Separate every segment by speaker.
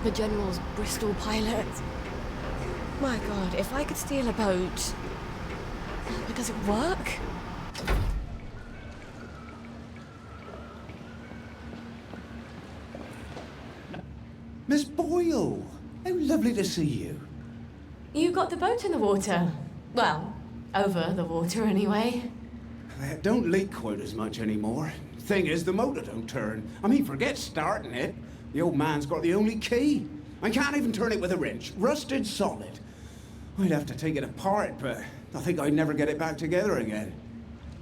Speaker 1: The General's Bristol pilot. My God, if I could steal a boat... But does it work?
Speaker 2: Miss Boyle! How lovely to see you.
Speaker 1: You got the boat in the water. Well, over the water anyway.
Speaker 2: It don't leak quite as much anymore. Thing is, the motor don't turn. I mean, forget starting it. The old man's got the only key. I can't even turn it with a wrench. Rusted solid. I'd have to take it apart, but I think I'd never get it back together again.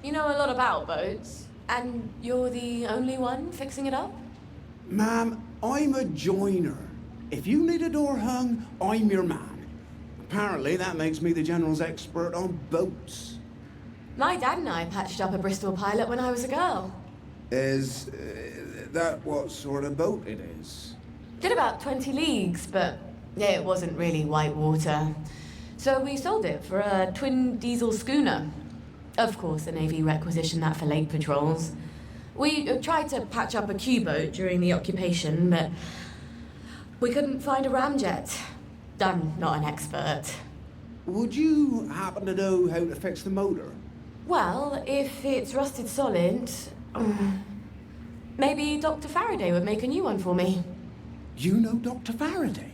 Speaker 1: You know a lot about boats, and you're the only one fixing it up?
Speaker 2: Ma'am, I'm a joiner. If you need a door hung, I'm your man. Apparently, that makes me the General's expert on boats.
Speaker 1: My dad and I patched up a Bristol pilot when I was a girl.
Speaker 2: Is that what sort of boat it is?
Speaker 1: Did about 20 leagues, but yeah, it wasn't really white water. So we sold it for a twin diesel schooner. Of course, the Navy requisitioned that for lake patrols. We tried to patch up a Q-boat during the occupation, but we couldn't find a ramjet. I'm not an expert.
Speaker 2: Would you happen to know how to fix the motor?
Speaker 1: Well, if it's rusted solid, maybe Dr. Faraday would make a new one for me.
Speaker 2: You know Dr. Faraday?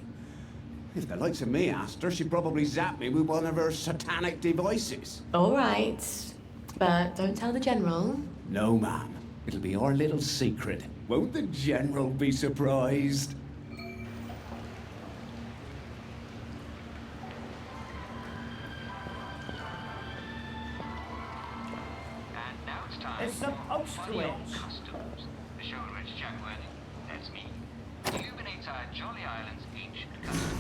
Speaker 2: If the likes of me asked her, she'd probably zap me with one of her satanic devices.
Speaker 1: All right, but don't tell the General.
Speaker 2: No, ma'am. It'll be our little secret. Won't the General be surprised?
Speaker 3: It's supposed to end.
Speaker 4: Customs, the show in which Jack Worthing, that's me, illuminates our jolly island's ancient customs.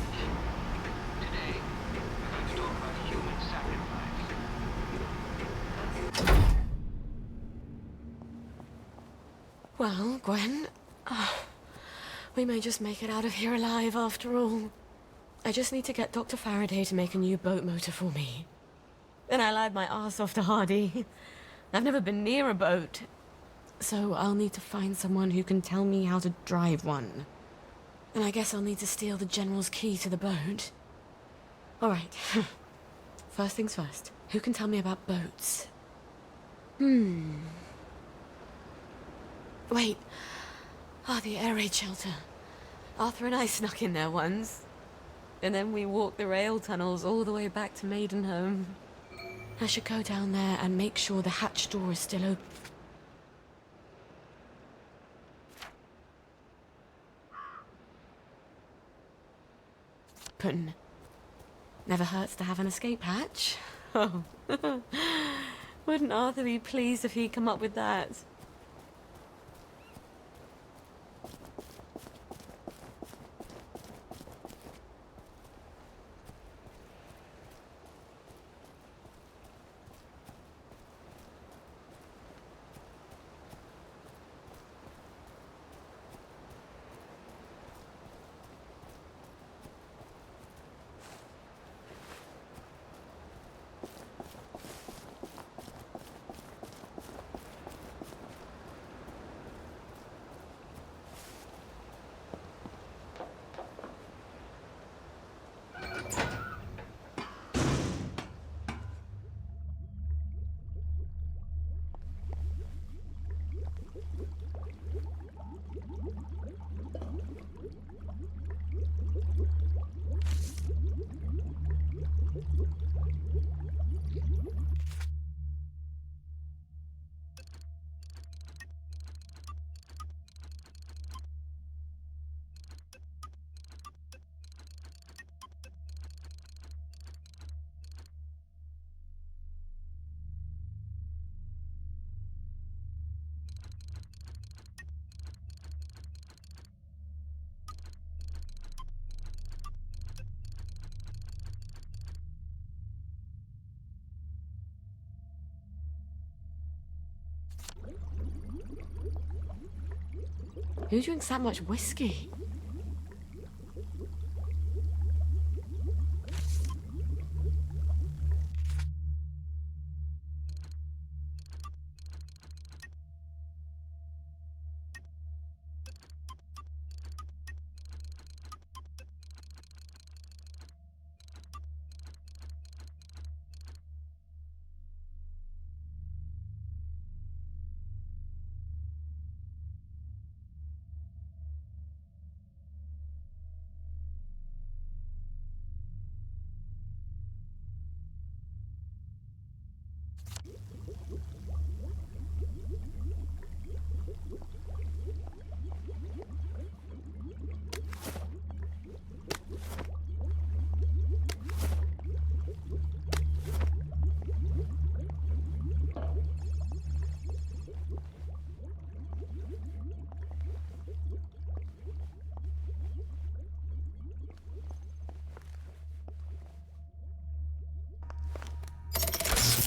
Speaker 4: Today, we're going to talk about human sacrifice.
Speaker 1: Well, Gwen, we may just make it out of here alive after all. I just need to get Dr. Faraday to make a new boat motor for me. Then I lied my arse off to Hardy. I've never been near a boat, so I'll need to find someone who can tell me how to drive one. And I guess I'll need to steal the General's key to the boat. All right. First things first. Who can tell me about boats? Wait. The air raid shelter. Arthur and I snuck in there once. And then we walked the rail tunnels all the way back to Maidenhome. I should go down there and make sure the hatch door is still open. Never hurts to have an escape hatch. Oh. Wouldn't Arthur be pleased if he'd come up with that? Who drinks that much whiskey?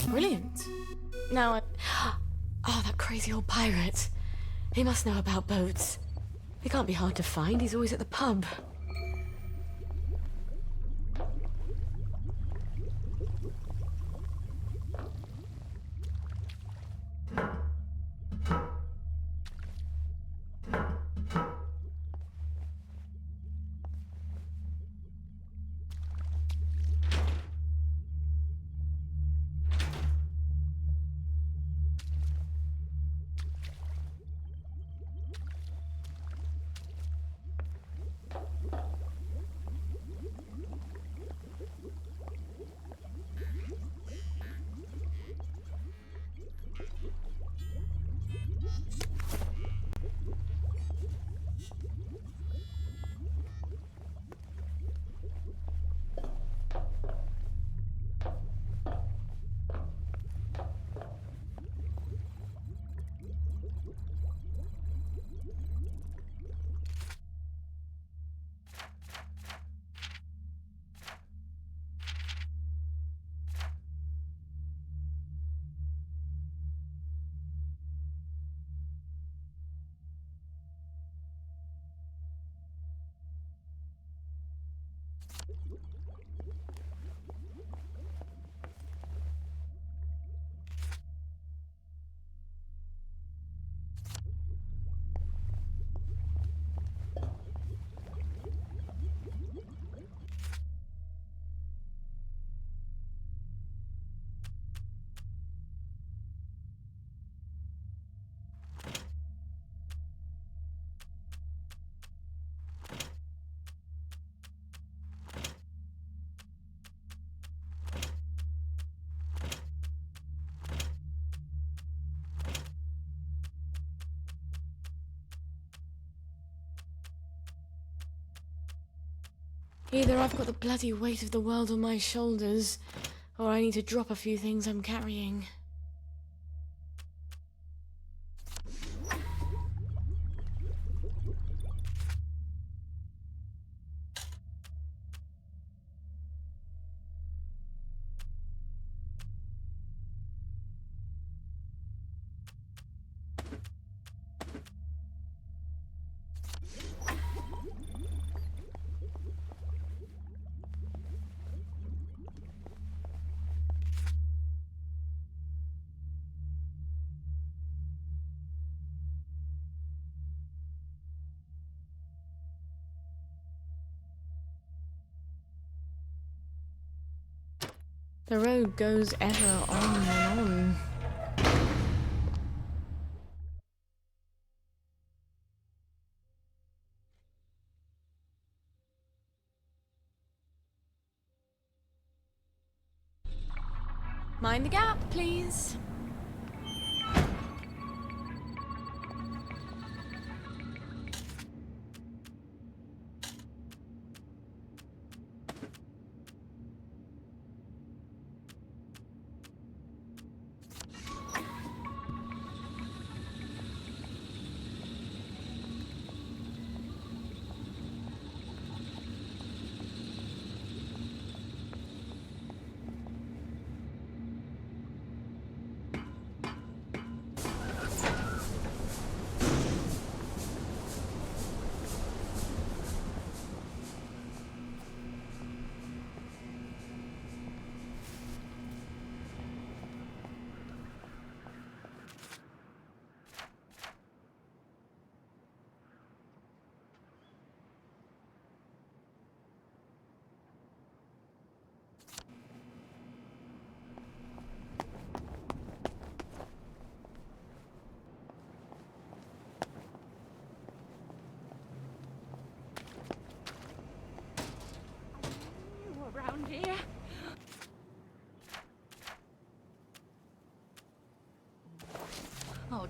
Speaker 1: Brilliant. Now I... Oh, that crazy old pirate. He must know about boats. He can't be hard to find. He's always at the pub. Either I've got the bloody weight of the world on my shoulders, or I need to drop a few things I'm carrying. The road goes ever on and on. Mind the gap, please.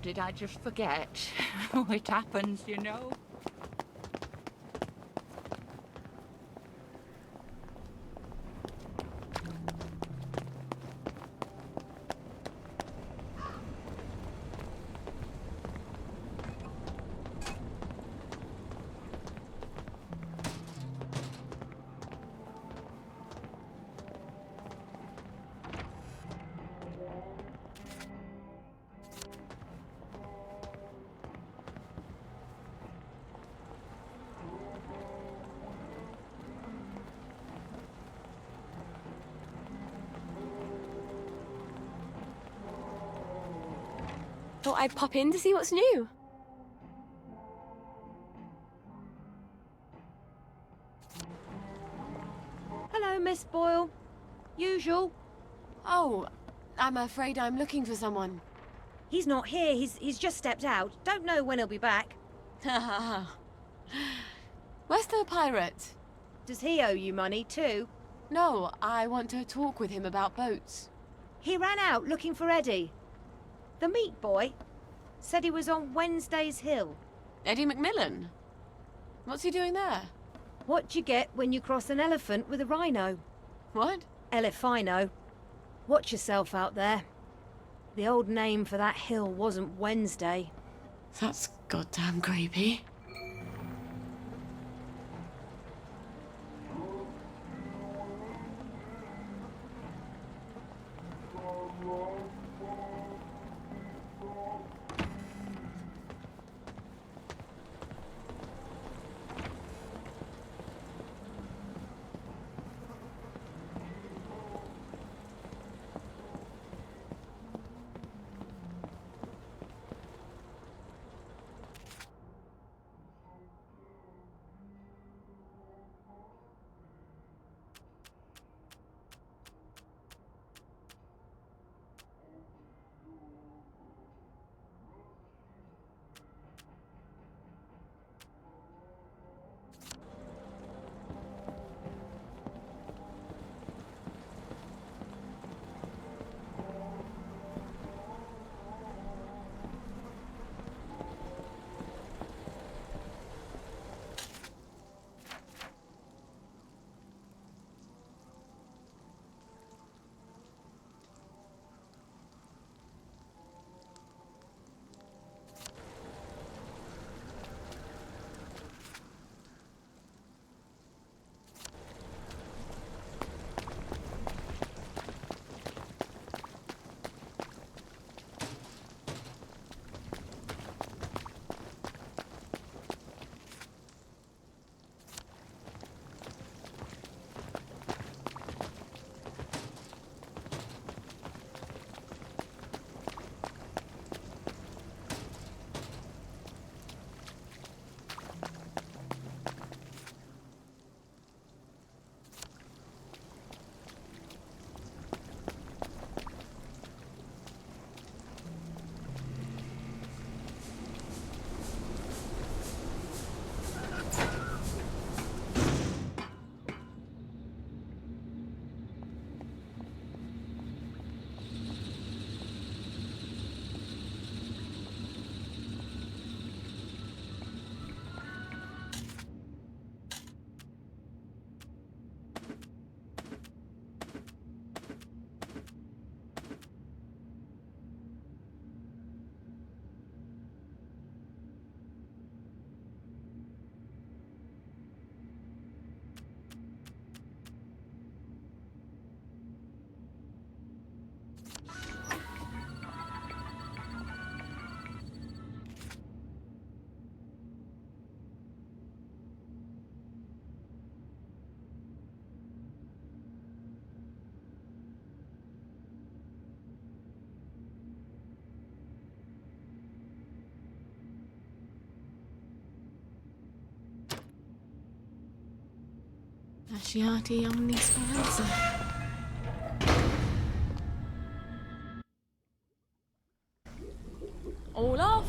Speaker 5: did I just forget? It happens, you know.
Speaker 1: Thought I'd pop in to see what's new.
Speaker 6: Hello, Miss Boyle. Usual.
Speaker 1: Oh, I'm afraid I'm looking for someone.
Speaker 6: He's not here. He's just stepped out. Don't know when he'll be back.
Speaker 1: Where's the pirate?
Speaker 6: Does he owe you money too?
Speaker 1: No, I want to talk with him about boats.
Speaker 6: He ran out looking for Eddie. The meat boy said he was on Wednesday's Hill.
Speaker 1: Eddie McMillan? What's he doing there?
Speaker 6: What you get when you cross an elephant with a rhino?
Speaker 1: What?
Speaker 6: Elephino. Watch yourself out there. The old name for that hill wasn't Wednesday.
Speaker 1: That's goddamn creepy. Lasciati omni speranza. All off.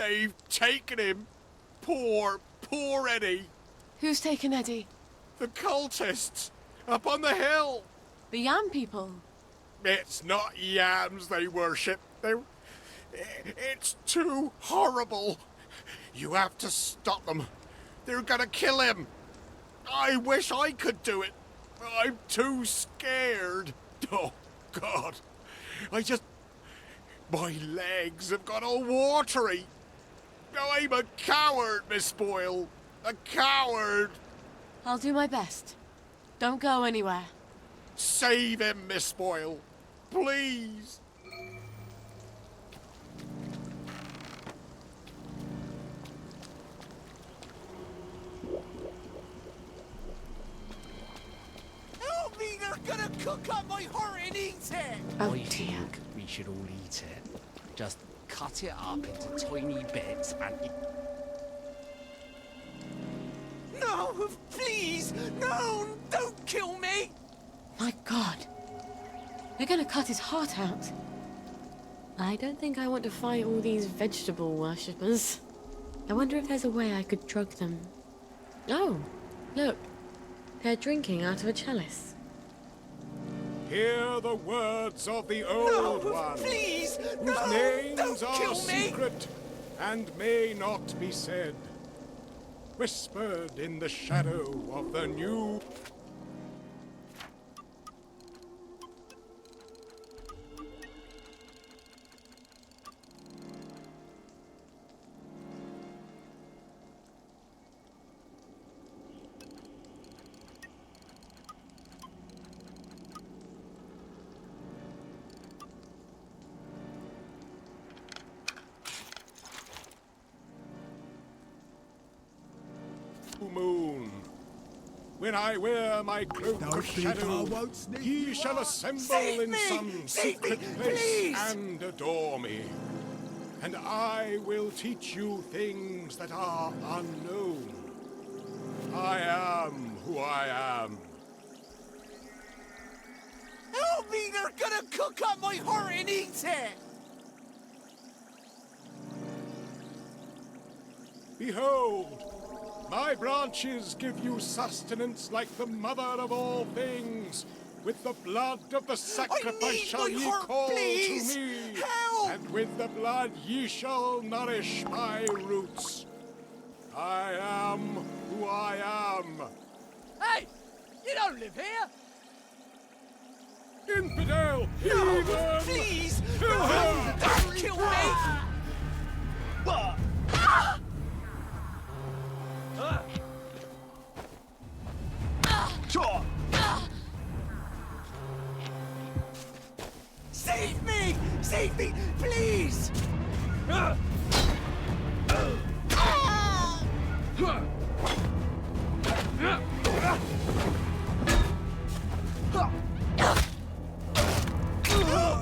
Speaker 7: They've taken him. Poor Eddie.
Speaker 1: Who's taken Eddie?
Speaker 7: The cultists up on the hill.
Speaker 1: The Yam people?
Speaker 7: It's not yams they worship. It's too horrible. You have to stop them. They're gonna kill him. I wish I could do it. I'm too scared. Oh, God. My legs have got all watery. I'm a coward, Miss Boyle. A coward.
Speaker 1: I'll do my best. Don't go anywhere.
Speaker 7: Save him, Miss Boyle. Please.
Speaker 8: Help me, they're gonna cook up my heart and eat it!
Speaker 1: Oh,
Speaker 9: I
Speaker 1: dear.
Speaker 9: think we should all eat it. Just cut it up into tiny bits and eat.
Speaker 8: No, please! No, don't kill me!
Speaker 1: My God. They're gonna cut his heart out. I don't think I want to fight all these vegetable worshippers. I wonder if there's a way I could drug them. Oh, look. They're drinking out of a chalice.
Speaker 7: Hear the words of the Old One,
Speaker 8: Please!
Speaker 7: whose
Speaker 8: No!
Speaker 7: names
Speaker 8: Don't
Speaker 7: are
Speaker 8: kill me!
Speaker 7: secret and may not be said. Whispered in the shadow of the new... moon. When I wear my cloak of shadow, ye shall assemble in some secret place and adore me. And I will teach you things that are unknown. I am who I am.
Speaker 8: Help me, they're gonna cook up my heart and eat it!
Speaker 7: Behold, my branches give you sustenance like the mother of all things. With the blood of the sacrifice shall ye call to me.
Speaker 8: Help!
Speaker 7: And with the blood ye shall nourish my roots. I am who I am.
Speaker 8: Hey! You don't live here!
Speaker 7: Infidel!
Speaker 8: No!
Speaker 7: Heathen!
Speaker 8: Please!
Speaker 7: Kill
Speaker 8: No!
Speaker 7: him!
Speaker 8: Don't kill me! Save me! Save me! Please! Help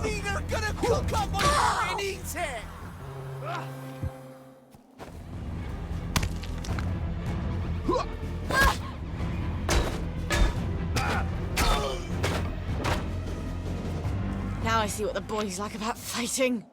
Speaker 8: me! They're gonna cook up my heart and eat it!
Speaker 1: Now I see what the boy's like about fighting.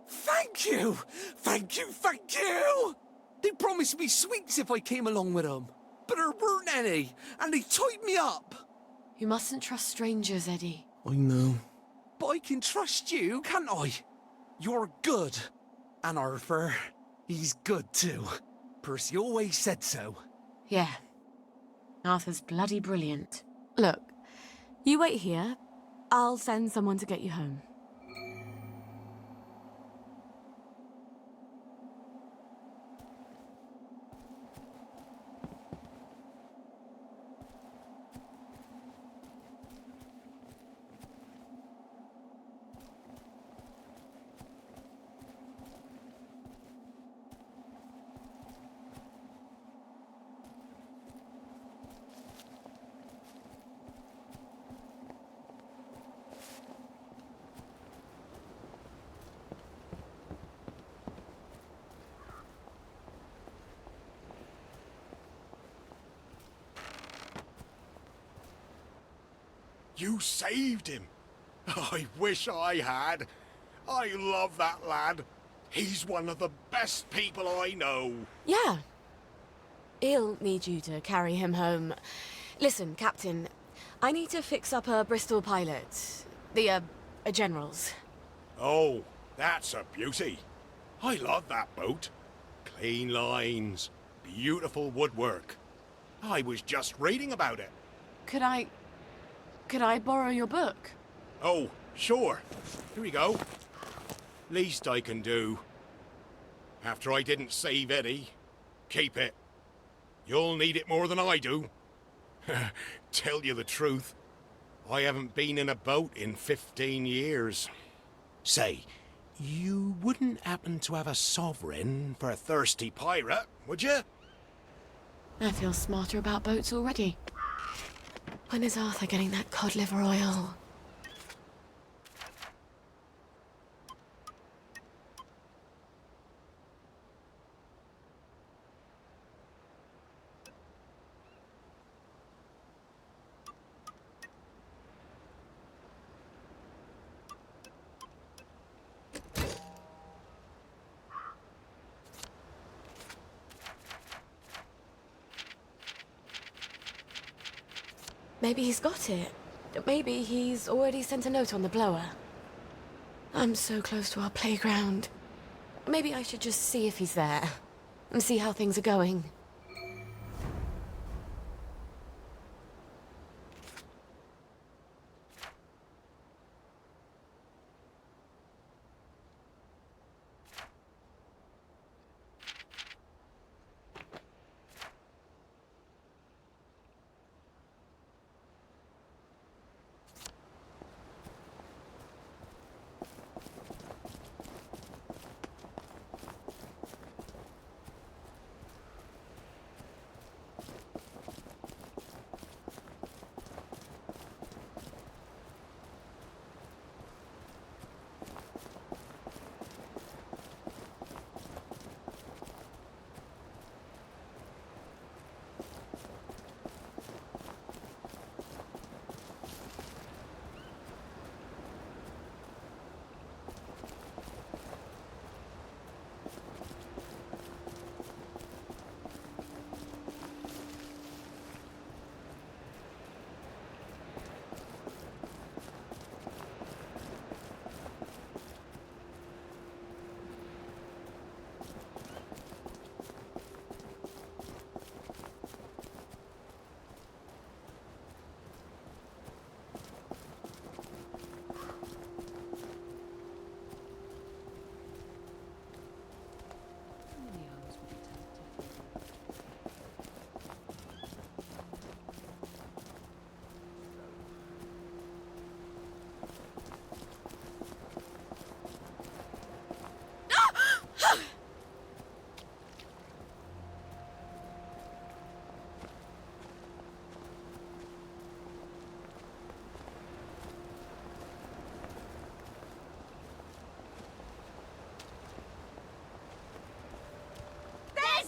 Speaker 8: Thank you! Thank you! Thank you! They promised me sweets if I came along with them. But there weren't any, and they tied me up.
Speaker 1: You mustn't trust strangers, Eddie.
Speaker 8: I know. But I can trust you, can't I? You're good. And Arthur, he's good too. Percy always said so.
Speaker 1: Yeah. Arthur's bloody brilliant. Look, you wait here. I'll send someone to get you home.
Speaker 7: You saved him. I wish I had. I love that lad. He's one of the best people I know.
Speaker 1: Yeah. He'll need you to carry him home. Listen, Captain, I need to fix up a Bristol pilot. The, General's.
Speaker 7: Oh, that's a beauty. I love that boat. Clean lines, beautiful woodwork. I was just reading about it.
Speaker 1: Could I borrow your book?
Speaker 7: Oh, sure. Here we go. Least I can do. After I didn't save Eddie, keep it. You'll need it more than I do. Tell you the truth, I haven't been in a boat in 15 years. Say, you wouldn't happen to have a sovereign for a thirsty pirate, would you?
Speaker 1: I feel smarter about boats already. When is Arthur getting that cod liver oil? Maybe he's got it. Maybe he's already sent a note on the blower. I'm so close to our playground. Maybe I should just see if he's there. And see how things are going.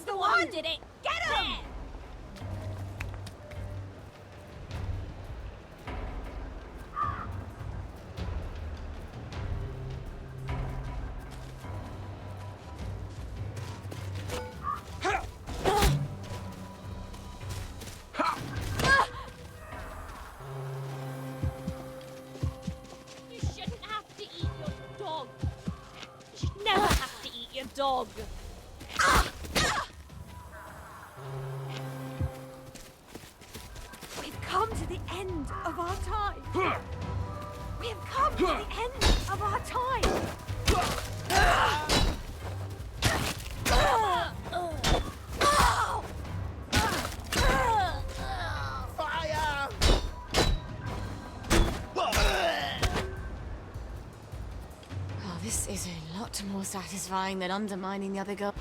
Speaker 6: The one did it! Get him!
Speaker 10: You shouldn't have to eat your dog. You should never have to eat your dog.
Speaker 6: We've come to the end of our time. We have come to the end of our time.
Speaker 8: Fire!
Speaker 1: Oh, this is a lot more satisfying than undermining the other girl.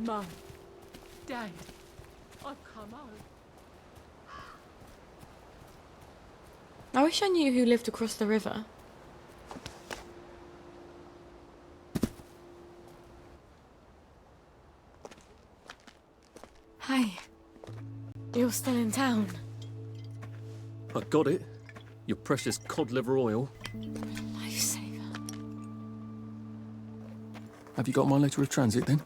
Speaker 10: Mum. Dad. I've come home.
Speaker 1: I wish I knew who lived across the river. Hi. You're still in town.
Speaker 11: I got it. Your precious cod liver oil.
Speaker 1: Lifesaver.
Speaker 11: Have you got my letter of transit then?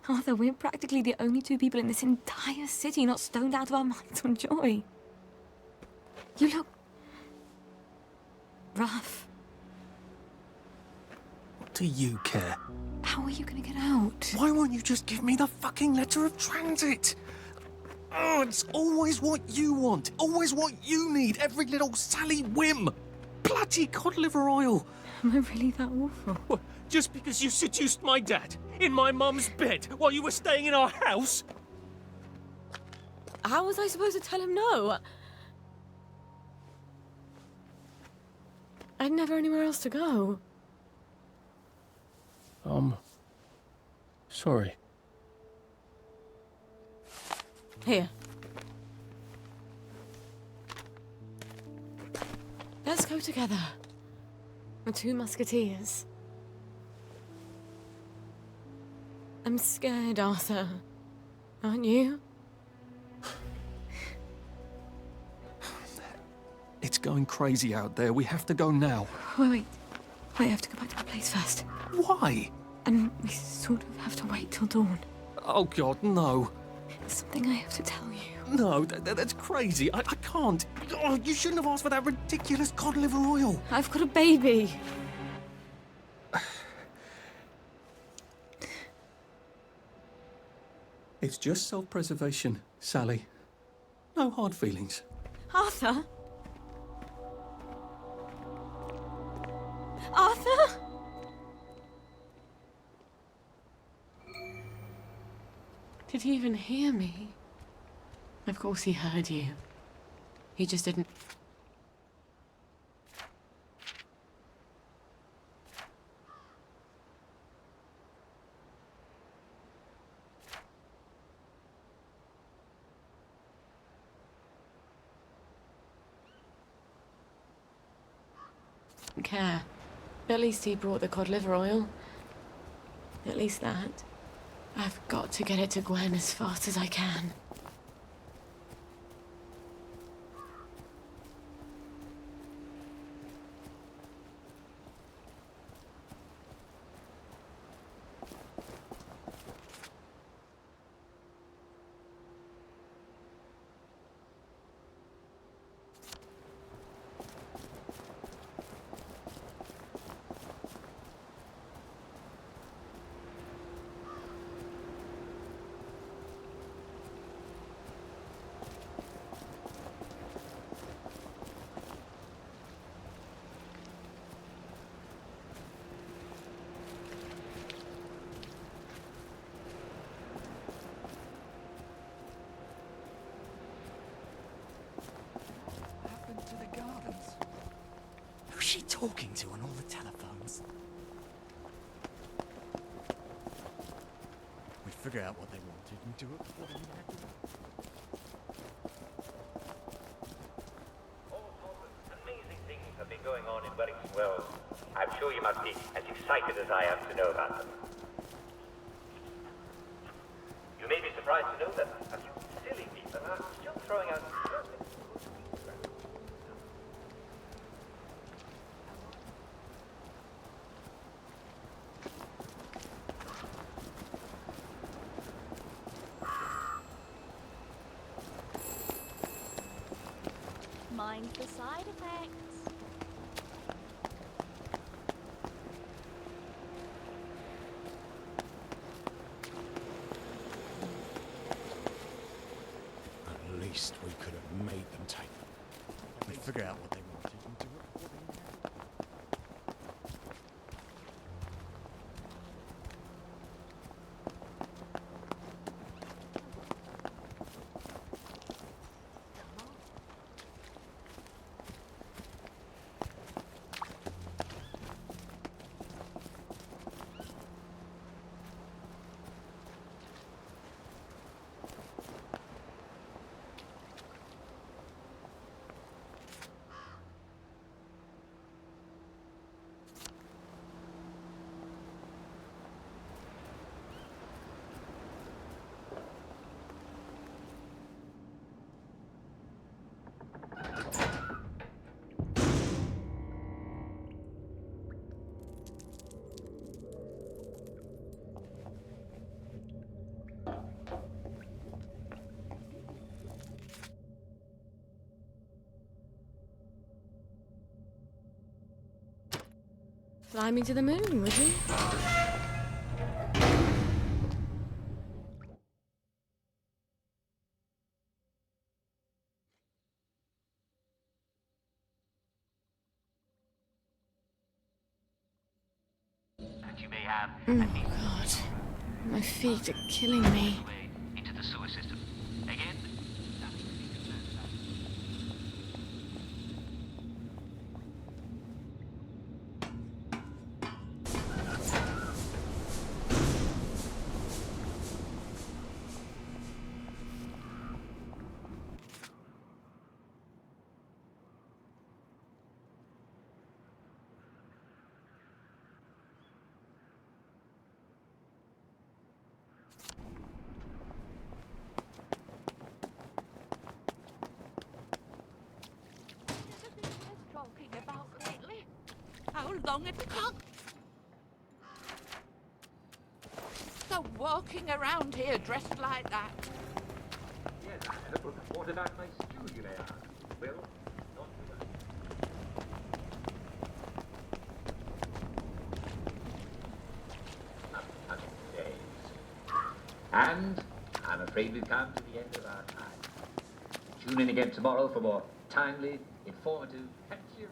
Speaker 1: Arthur, we're practically the only two people in this entire city not stoned out of our minds on joy. You look... rough.
Speaker 11: What do you care?
Speaker 1: How are you gonna get out?
Speaker 11: Why won't you just give me the fucking letter of transit? Oh, it's always what you want. Always what you need. Every little Sally whim. Bloody cod liver oil.
Speaker 1: Am I really that awful?
Speaker 11: What, just because you seduced my dad in my mum's bed while you were staying in our house?
Speaker 1: How was I supposed to tell him no? I'd never anywhere else to go.
Speaker 11: Sorry.
Speaker 1: Here. Let's go together. The two musketeers. I'm scared, Arthur. Aren't you?
Speaker 11: It's going crazy out there. We have to go now.
Speaker 1: Wait. I have to go back to my place first.
Speaker 11: Why?
Speaker 1: And we sort of have to wait till dawn.
Speaker 11: Oh, God, no.
Speaker 1: There's something I have to tell you.
Speaker 11: No, that's crazy. I can't. Oh, you shouldn't have asked for that ridiculous cod liver oil.
Speaker 1: I've got a baby.
Speaker 11: It's just self-preservation, Sally. No hard feelings.
Speaker 1: Arthur? Arthur? Did he even hear me? Of course he heard you. He just didn't... care. At least he brought the cod liver oil. At least that. I've got to get it to Gwen as fast as I can.
Speaker 9: To the gardens. Who's she talking to on all the telephones? We figure out what they wanted and do it before they even had to.
Speaker 12: All sorts of amazing things have been going on in Wellington Wells. I'm sure you must be as excited as I am to know about them. You may be surprised to know that a few silly people are still throwing out
Speaker 10: Mind the side effects.
Speaker 7: At least we could have made them take them.
Speaker 9: We figure out what they wanted and do it before they even had to.
Speaker 1: Fly me to the moon, would you?
Speaker 4: And you may have
Speaker 1: Oh, God. My feet are killing me.
Speaker 4: into the sewer system. Again, nothing to be concerned about.
Speaker 5: Talking about lately? How long it took? So walking around here dressed like that.
Speaker 12: Yes, what about my stew, you may ask? Well, not with us. Days. And I'm afraid we've come to the end of our time. Tune in again tomorrow for more timely, informative, and cheery.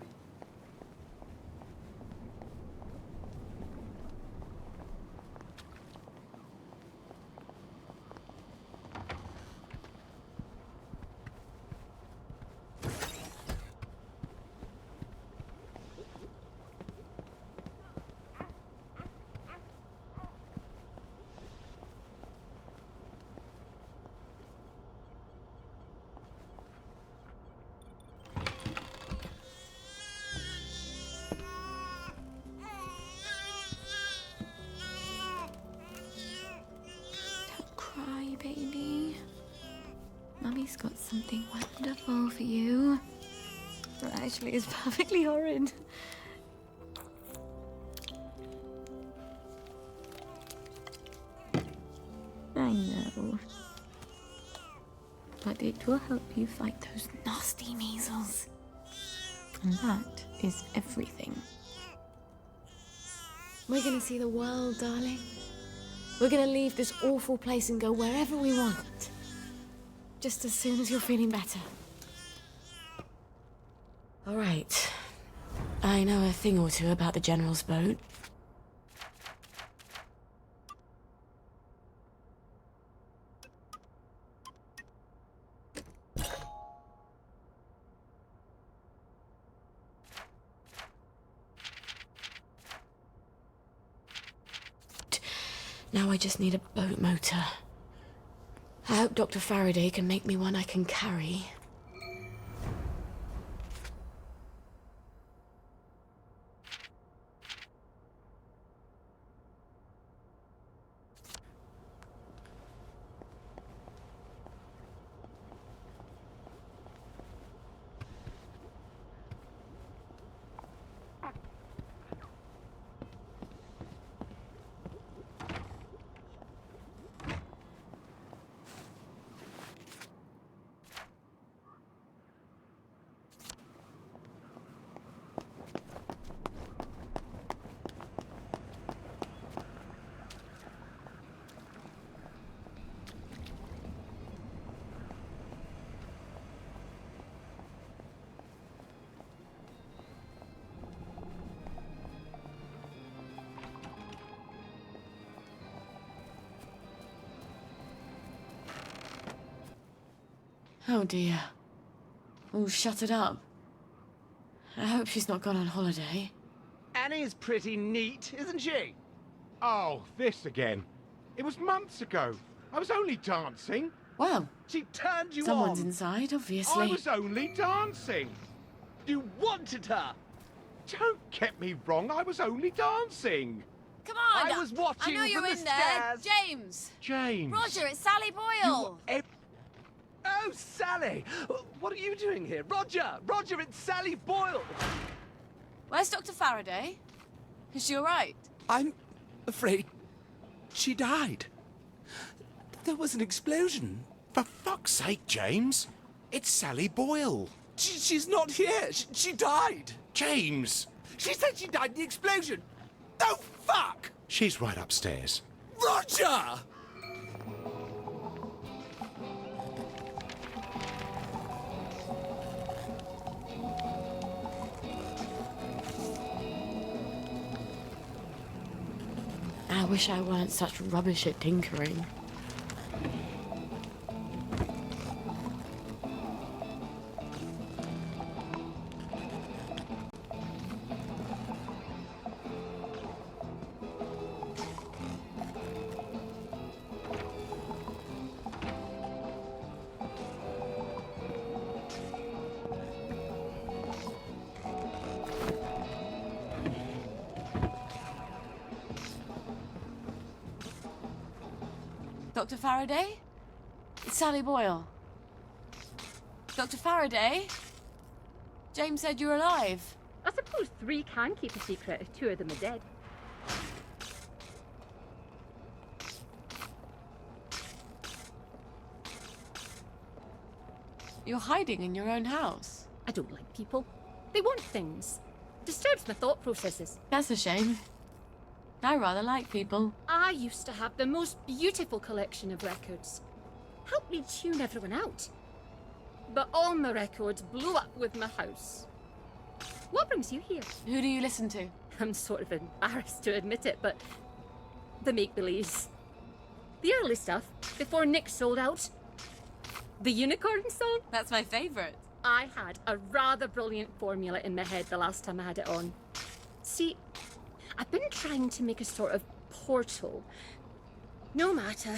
Speaker 1: Cry, baby. Mummy's got something wonderful for you. Well, actually, it's perfectly horrid. I know. But it will help you fight those nasty measles. And that is everything. We're gonna see the world, darling. We're gonna leave this awful place and go wherever we want. Just as soon as you're feeling better. All right. I know a thing or two about the General's boat. Now I just need a boat motor. I hope Dr. Faraday can make me one I can carry. Oh dear. Oh, shut it up. I hope she's not gone on holiday.
Speaker 13: Annie's pretty neat, isn't she?
Speaker 7: Oh, this again. It was months ago. I was only dancing.
Speaker 1: Well,
Speaker 13: she turned you
Speaker 1: someone's
Speaker 13: on.
Speaker 1: inside, obviously.
Speaker 7: I was only dancing.
Speaker 13: You wanted her.
Speaker 7: Don't get me wrong, I was only dancing.
Speaker 6: Come on!
Speaker 13: I was watching
Speaker 6: I know you're
Speaker 13: from the
Speaker 6: in there.
Speaker 13: stairs.
Speaker 6: James!
Speaker 7: James.
Speaker 6: Roger, it's Sally Boyle!
Speaker 13: Oh, Sally! What are you doing here? Roger! Roger, it's Sally Boyle!
Speaker 6: Where's Dr. Faraday? Is she all right?
Speaker 8: I'm afraid she died. There was an explosion.
Speaker 11: For fuck's sake, James. It's Sally Boyle.
Speaker 8: She's not here. She died.
Speaker 11: James!
Speaker 8: She said she died in the explosion. the fuck?
Speaker 7: She's right upstairs.
Speaker 8: Roger!
Speaker 1: I wish I weren't such rubbish at tinkering. Dr. Faraday? It's Sally Boyle. Dr. Faraday? James said you're alive.
Speaker 14: I suppose 3 can keep a secret if 2 of them are dead.
Speaker 1: You're hiding in your own house.
Speaker 14: I don't like people. They want things. Disturbs my thought processes.
Speaker 1: That's a shame. I rather like people.
Speaker 14: I used to have the most beautiful collection of records. Helped me tune everyone out. But all my records blew up with my house. What brings you here?
Speaker 1: Who do you listen to?
Speaker 14: I'm sort of embarrassed to admit it, but the make-believes. The early stuff, before Nick sold out. The Unicorn song?
Speaker 1: That's my favourite.
Speaker 14: I had a rather brilliant formula in my head the last time I had it on. See, I've been trying to make a sort of portal. No matter.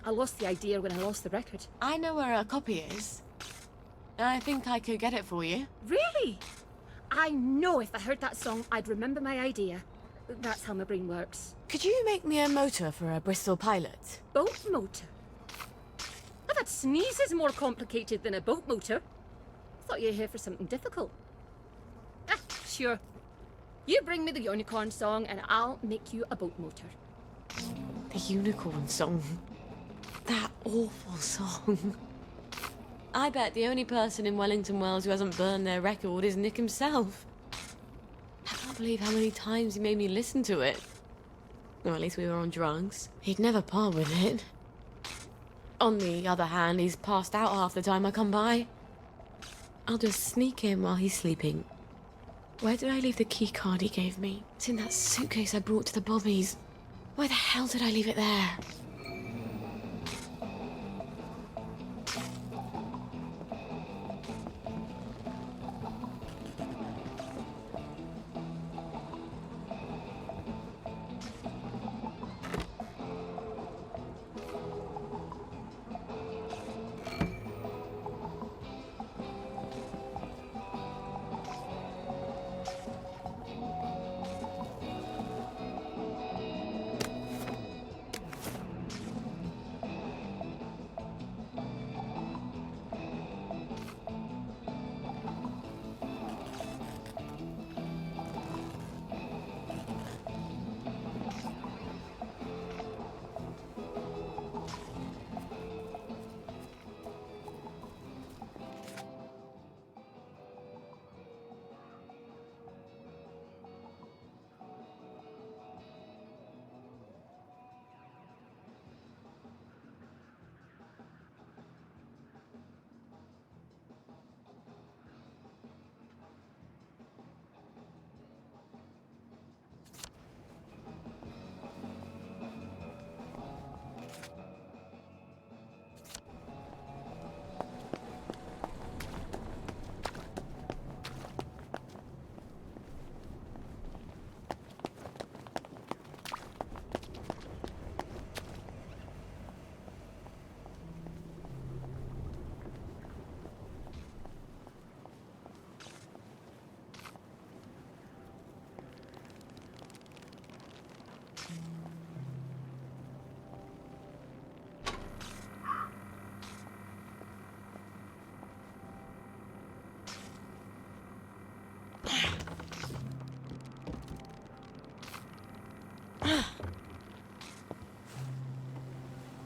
Speaker 14: I lost the idea when I lost the record.
Speaker 1: I know where a copy is. I think I could get it for you.
Speaker 14: Really? I know if I heard that song, I'd remember my idea. That's how my brain works.
Speaker 1: Could you make me a motor for a Bristol Pilot?
Speaker 14: Boat motor? I've had sneezes more complicated than a boat motor. Thought you were here for something difficult. Ah, sure. You bring me the Unicorn song and I'll make you a boat motor.
Speaker 1: The Unicorn song? That awful song. I bet the only person in Wellington Wells who hasn't burned their record is Nick himself. I can't believe how many times he made me listen to it. Or at least we were on drugs. He'd never part with it. On the other hand, he's passed out half the time I come by. I'll just sneak in while he's sleeping. Where did I leave the key card he gave me? It's in that suitcase I brought to the Bobbies. Why the hell did I leave it there?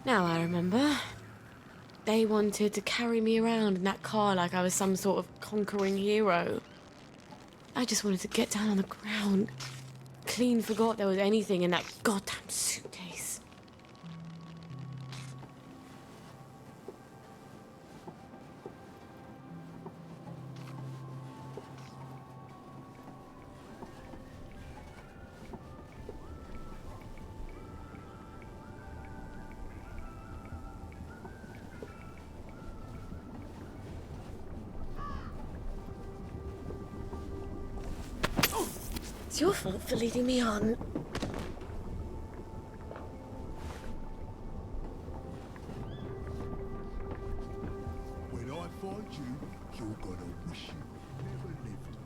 Speaker 1: Now I remember. They wanted to carry me around in that car like I was some sort of conquering hero. I just wanted to get down on the ground, clean forgot there was anything in that goddamn suitcase. It's your fault for leading me on.
Speaker 15: When I find you, you're gonna wish you never lived.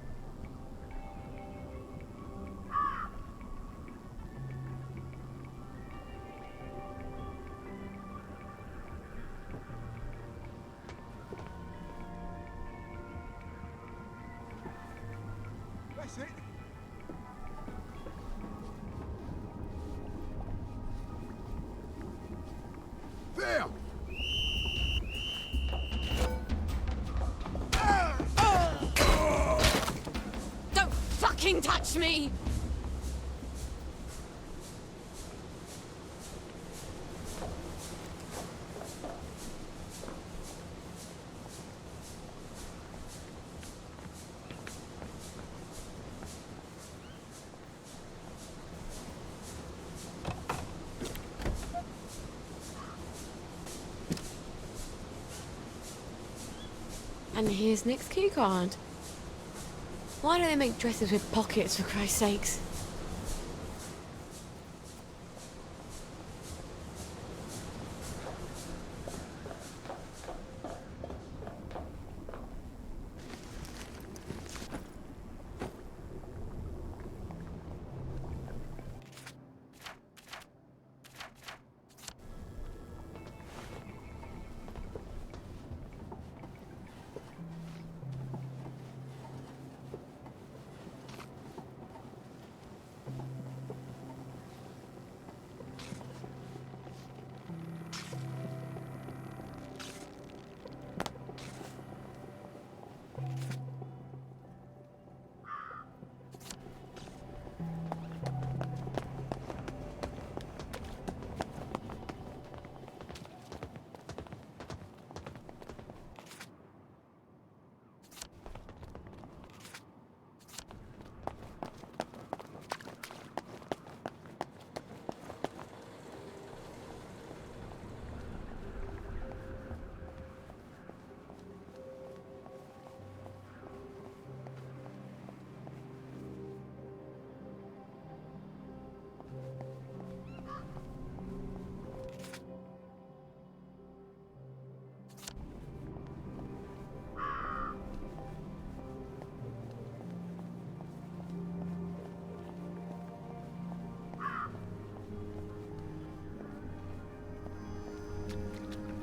Speaker 15: That's it. There!
Speaker 1: Don't fucking touch me! And here's Nick's key card. Why do they make dresses with pockets, for Christ's sakes?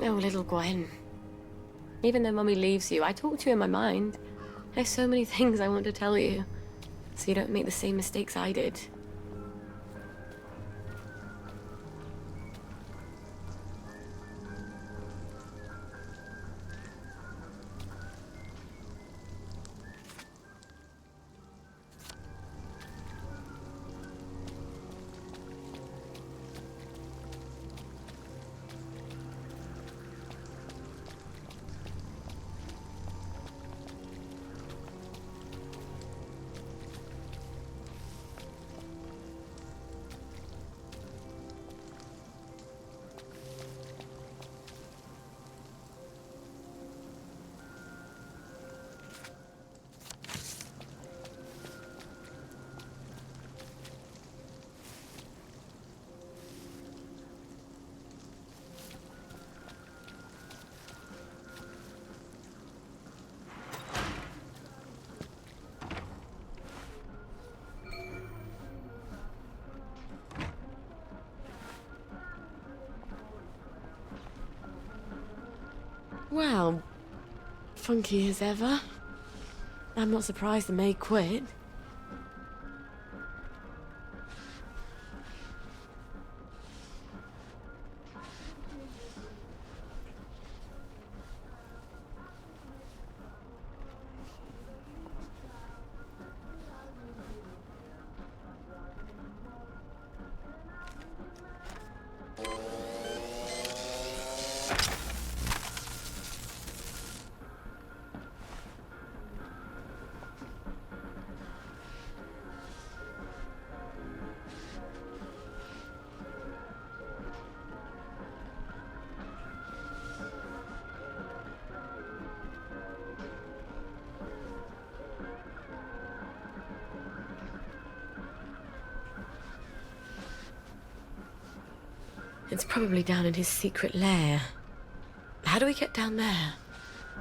Speaker 1: Oh, little Gwen. Even though Mummy leaves you, I talk to you in my mind. There's so many things I want to tell you, so you don't make the same mistakes I did. Well, funky as ever. I'm not surprised the maid quit. It's probably down in his secret lair. How do we get down there?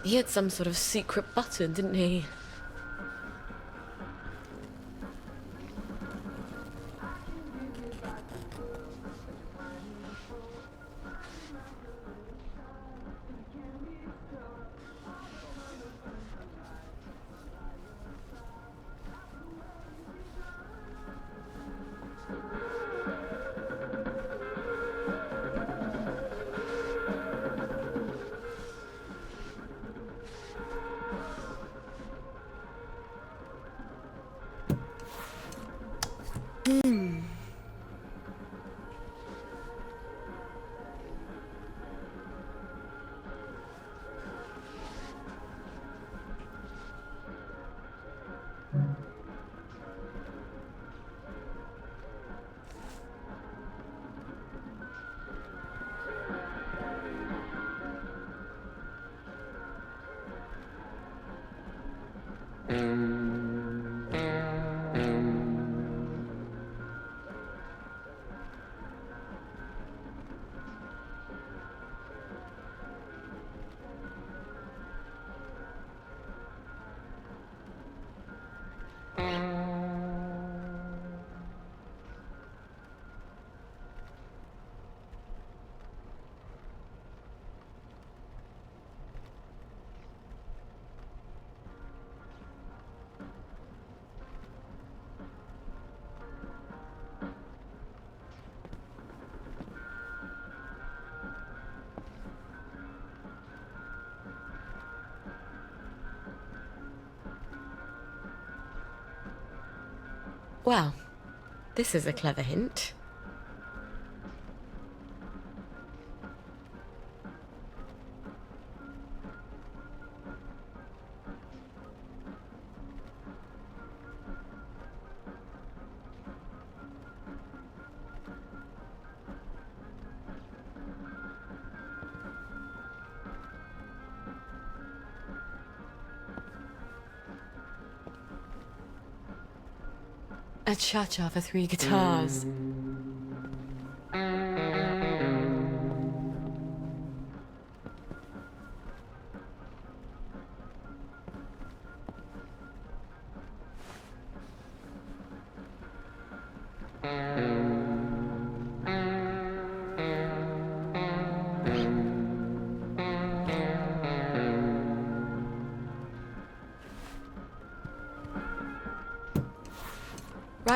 Speaker 1: He had some sort of secret button, didn't he? Well, this is a clever hint. A cha-cha for 3 guitars.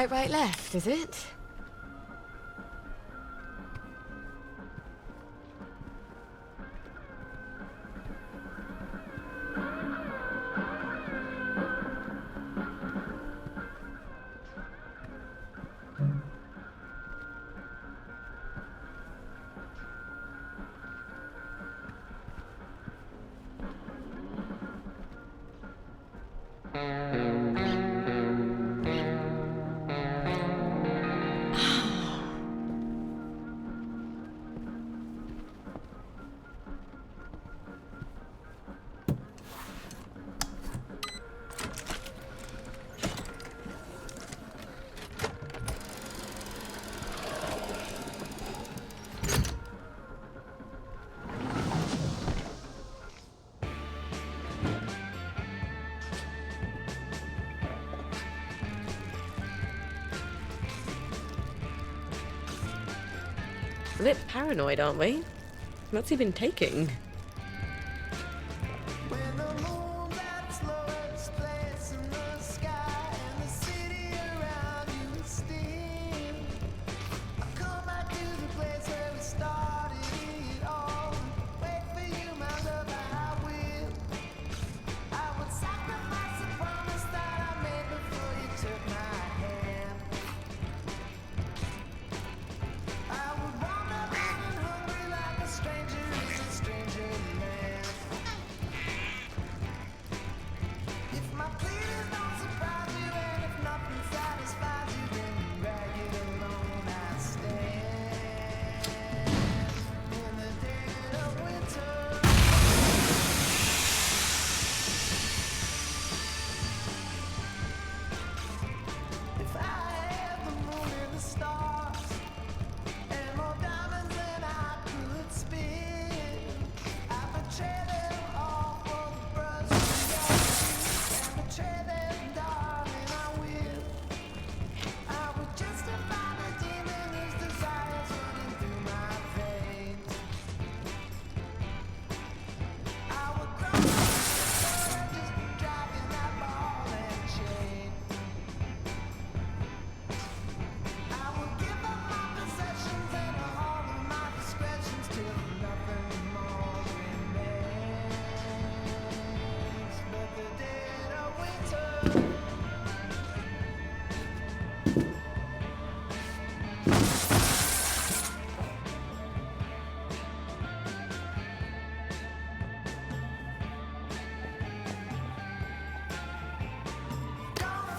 Speaker 1: Right, left, is it? A bit paranoid, aren't we? What's he been taking?
Speaker 16: Stranger is a stranger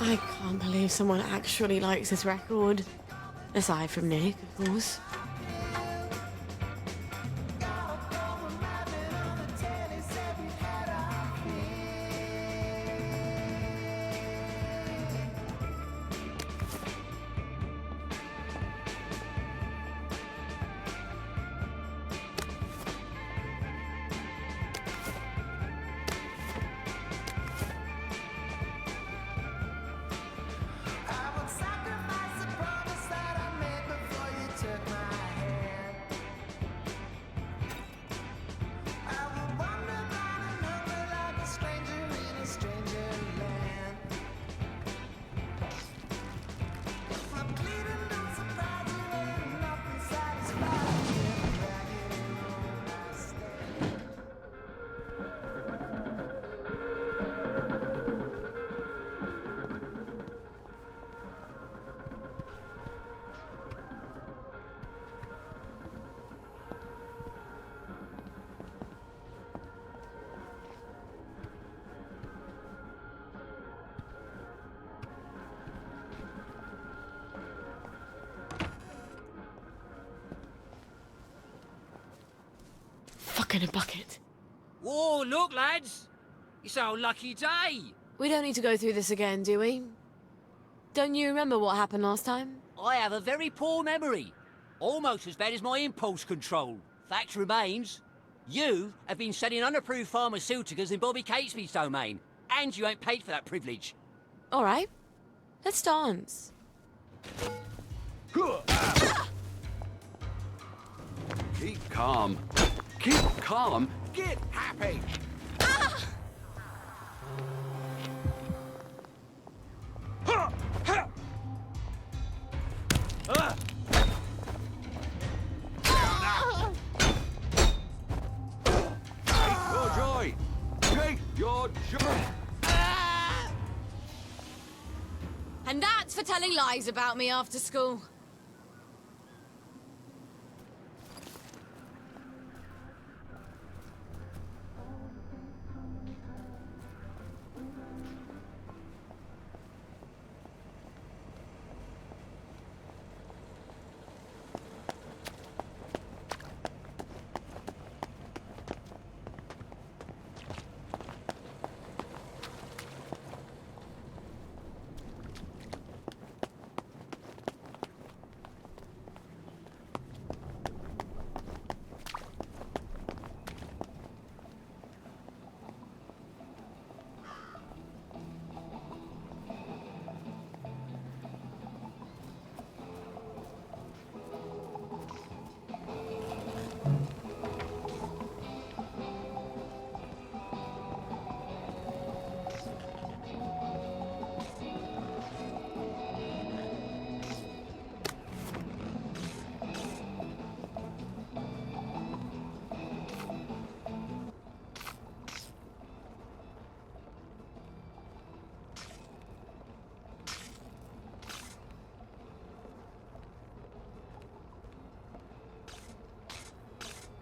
Speaker 1: I can't believe someone actually likes this record. Aside from Nick, of course. Fuck in a bucket.
Speaker 16: Whoa, look, lads! It's our lucky day!
Speaker 1: We don't need to go through this again, do we? Don't you remember what happened last time?
Speaker 16: I have a very poor memory. Almost as bad as my impulse control. Fact remains, you have been selling unapproved pharmaceuticals in Bobby Catesby's domain, and you ain't paid for that privilege.
Speaker 1: All right. Let's dance.
Speaker 8: Keep calm. Keep calm. Get happy. Your joy. Take your joy.
Speaker 1: And that's for telling lies about me after school.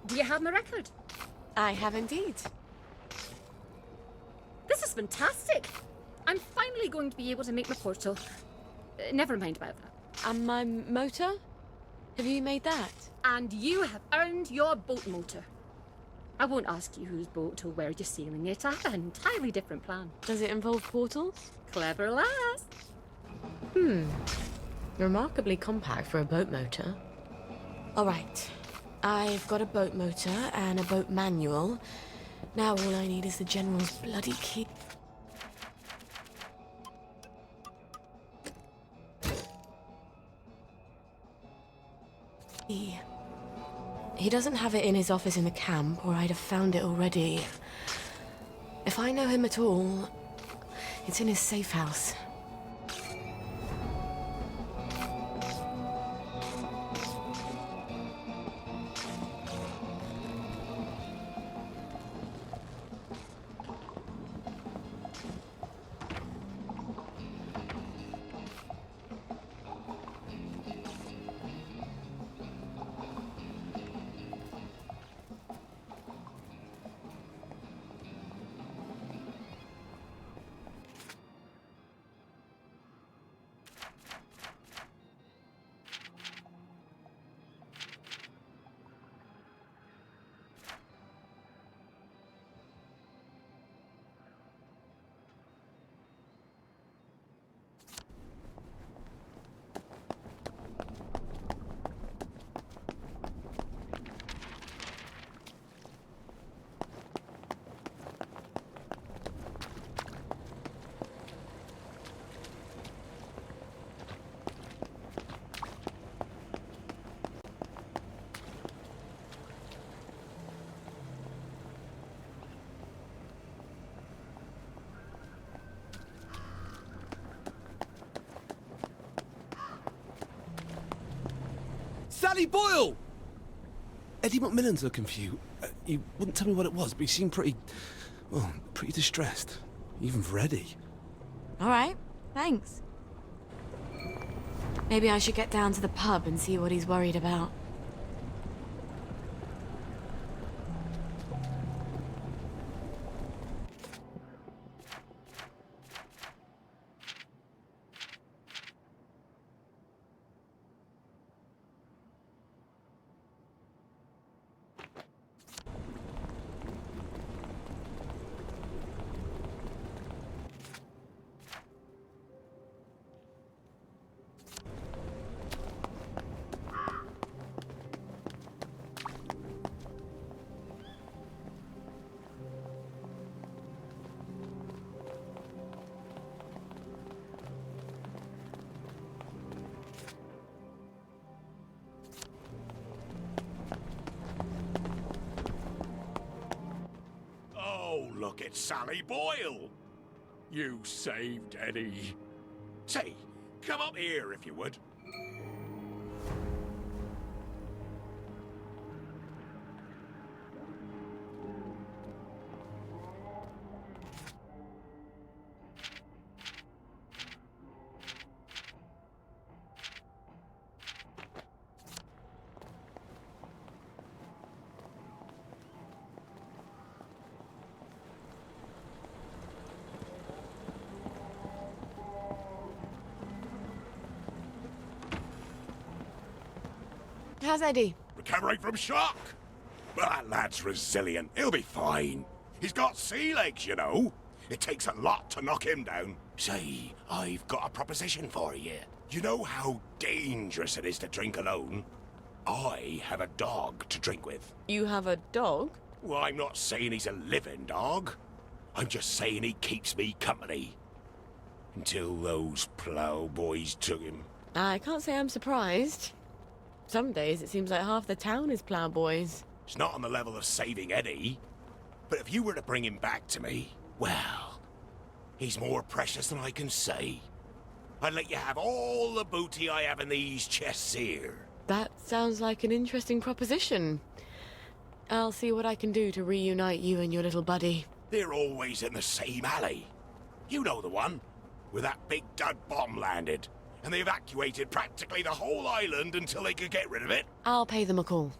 Speaker 14: Do you have my record?
Speaker 1: I have indeed.
Speaker 14: This is fantastic. I'm finally going to be able to make my portal. Never mind about that.
Speaker 1: And my motor? Have you made that?
Speaker 14: And you have earned your boat motor. I won't ask you whose boat or where you're sailing it. I have an entirely different plan.
Speaker 1: Does it involve portals?
Speaker 14: Clever lass.
Speaker 1: Remarkably compact for a boat motor. All right. I've got a boat motor and a boat manual. Now all I need is the General's bloody key. He doesn't have it in his office in the camp, or I'd have found it already. If I know him at all, it's in his safe house.
Speaker 8: Sally Boyle! Eddie McMillan's looking for you. He wouldn't tell me what it was, but he seemed pretty... well, pretty distressed. Even for Eddie.
Speaker 1: All right, thanks. Maybe I should get down to the pub and see what he's worried about.
Speaker 7: Oh, look at Sally Boyle. You saved Eddie. Say, come up here if you would.
Speaker 1: How's Eddie?
Speaker 7: Recovering from shock. But that lad's resilient. He'll be fine. He's got sea legs, you know. It takes a lot to knock him down. Say, I've got a proposition for you. You know how dangerous it is to drink alone? I have a dog to drink with.
Speaker 1: You have a dog?
Speaker 7: Well, I'm not saying he's a living dog. I'm just saying he keeps me company. Until those ploughboys took him.
Speaker 1: I can't say I'm surprised. Some days it seems like half the town is ploughboys.
Speaker 7: It's not on the level of saving Eddie. But if you were to bring him back to me, well, he's more precious than I can say. I'd let you have all the booty I have in these chests here.
Speaker 1: That sounds like an interesting proposition. I'll see what I can do to reunite you and your little buddy.
Speaker 7: They're always in the same alley. You know the one, where that big dud bomb landed. And they evacuated practically the whole island until they could get rid of it.
Speaker 1: I'll pay them a call.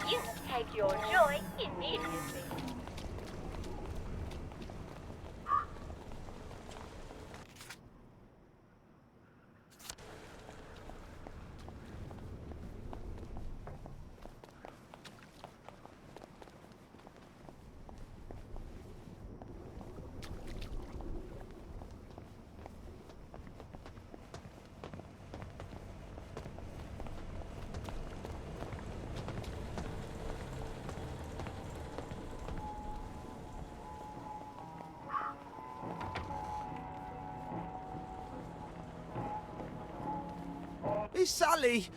Speaker 10: You can take your joy immediately.
Speaker 8: Hey, Sally,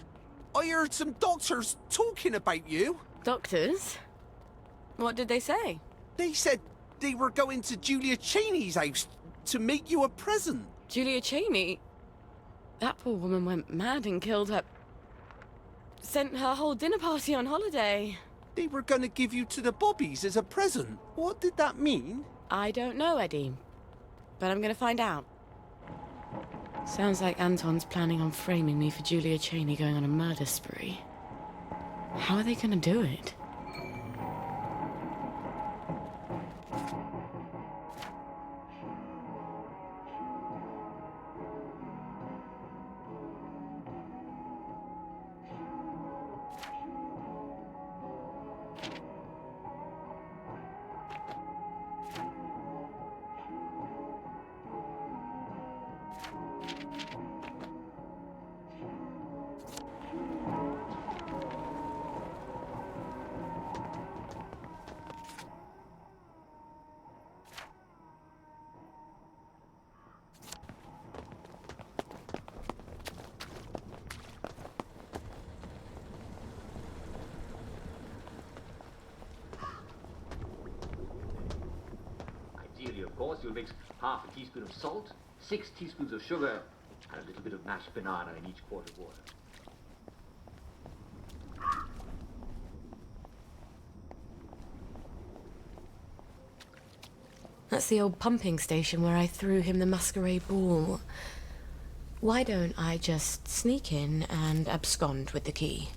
Speaker 8: I heard some doctors talking about you.
Speaker 1: Doctors? What did they say?
Speaker 8: They said they were going to Julia Cheney's house to make you a present.
Speaker 1: Julia Cheney. That poor woman went mad and killed her... Sent her whole dinner party on holiday.
Speaker 11: They were gonna give you to the Bobbies as a present. What did that mean?
Speaker 1: I don't know, Eddie. But I'm gonna find out. Sounds like Anton's planning on framing me for Julia Cheney going on a murder spree. How are they gonna do it?
Speaker 12: Ideally, of course, you'll mix half a teaspoon of salt, 6 teaspoons of sugar, and a little bit of mashed banana in each quart of water.
Speaker 1: That's the old pumping station where I threw him the masquerade ball. Why don't I just sneak in and abscond with the key?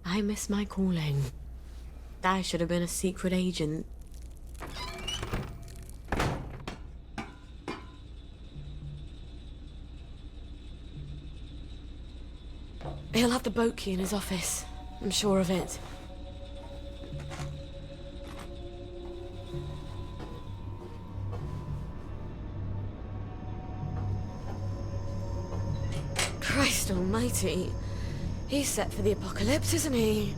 Speaker 1: I miss my calling. I should have been a secret agent. He'll have the boat key in his office. I'm sure of it. Christ almighty. He's set for the apocalypse, isn't he?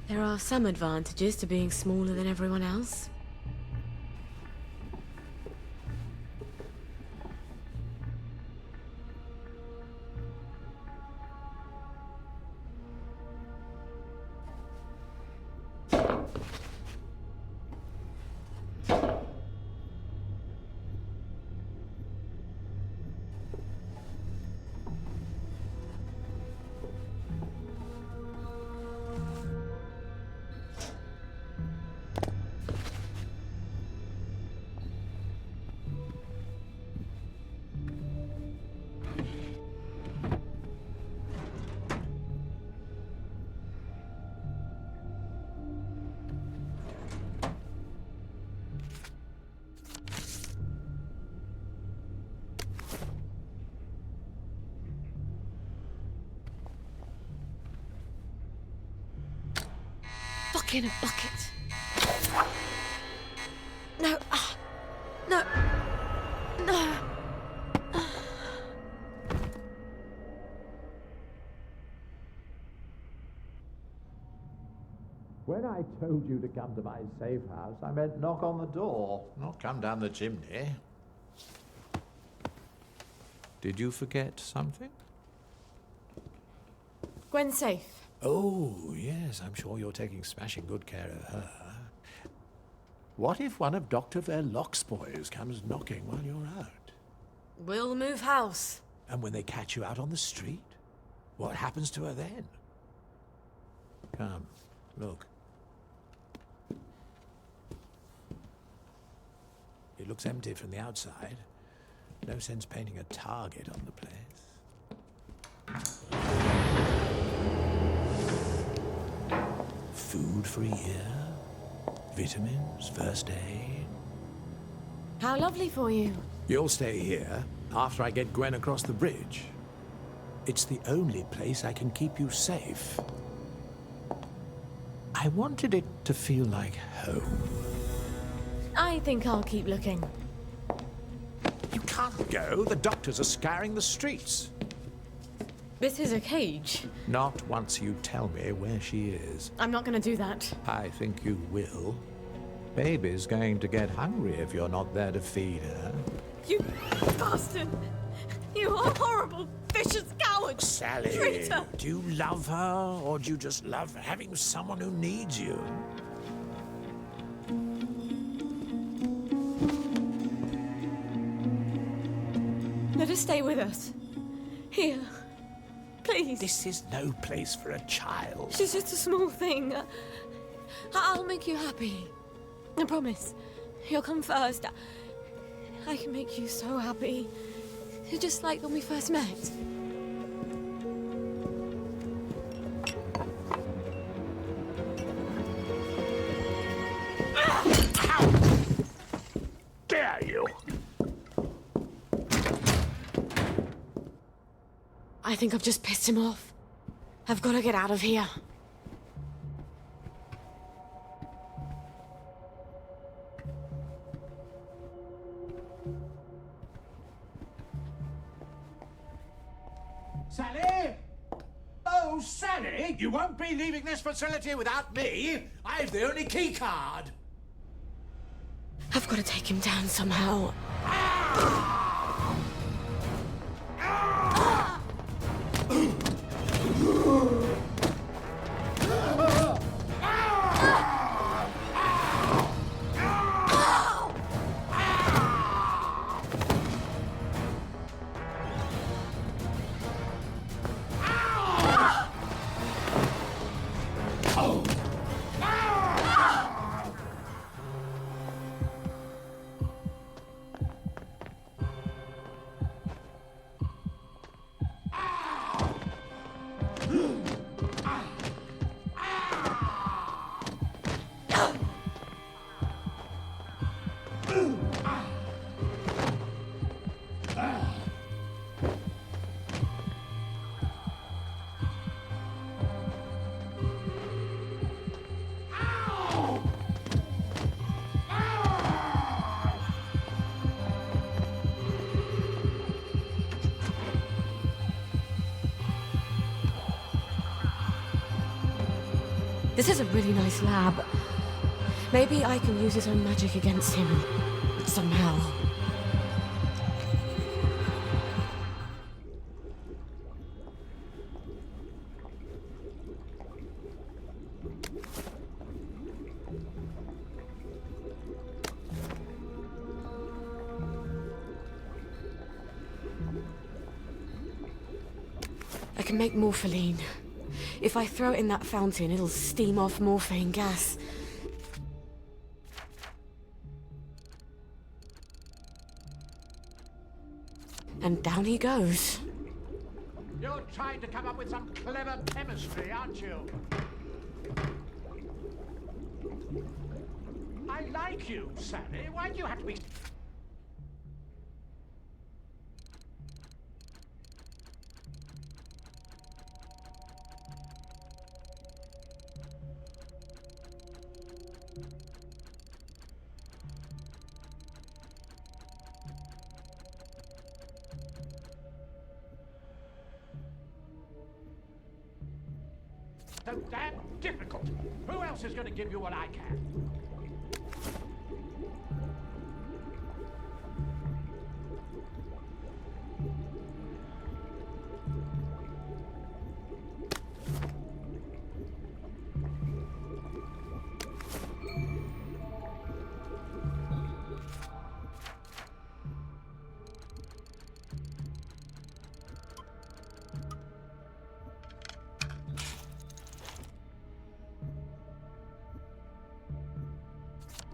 Speaker 1: There are some advantages to being smaller than everyone else. In a bucket. No. No. No.
Speaker 17: When I told you to come to my safe house, I meant knock on the door, not come down the chimney. Did you forget something?
Speaker 1: Gwen's safe.
Speaker 17: Oh, yes, I'm sure you're taking smashing good care of her. What if one of Dr. Verloc's boys comes knocking while you're out?
Speaker 1: We'll move house.
Speaker 17: And when they catch you out on the street, what happens to her then? Come, look. It looks empty from the outside. No sense painting a target on the place. Food for a year, vitamins, first aid.
Speaker 1: How lovely for you.
Speaker 17: You'll stay here after I get Gwen across the bridge. It's the only place I can keep you safe. I wanted it to feel like home.
Speaker 1: I think I'll keep looking.
Speaker 17: You can't go. The doctors are scouring the streets.
Speaker 1: This is a cage.
Speaker 17: Not once you tell me where she is.
Speaker 1: I'm not gonna do that.
Speaker 17: I think you will. Baby's going to get hungry if you're not there to feed her.
Speaker 1: You bastard! You are horrible, vicious coward!
Speaker 17: Sally,
Speaker 1: Traitor!
Speaker 17: do you love her, or do you just love having someone who needs you?
Speaker 1: Let her stay with us. Here. Please.
Speaker 17: This is no place for a child.
Speaker 1: She's just a small thing. I'll make you happy. I promise. You'll come first. I can make you so happy. Just like when we first met.
Speaker 17: How dare you!
Speaker 1: I think I've just pissed him off. I've got to get out of here.
Speaker 17: Sally? Oh, Sally! You won't be leaving this facility without me. I've the only key card.
Speaker 1: I've got to take him down somehow. This is a really nice lab. Maybe I can use his own magic against him. Somehow. I can make morpholine. If I throw it in that fountain, it'll steam off morphine gas. And down he goes.
Speaker 9: You're trying to come up with some clever chemistry, aren't you? I like you, Sally. Why do you have to be... so damn difficult. Who else is going to give you what I can?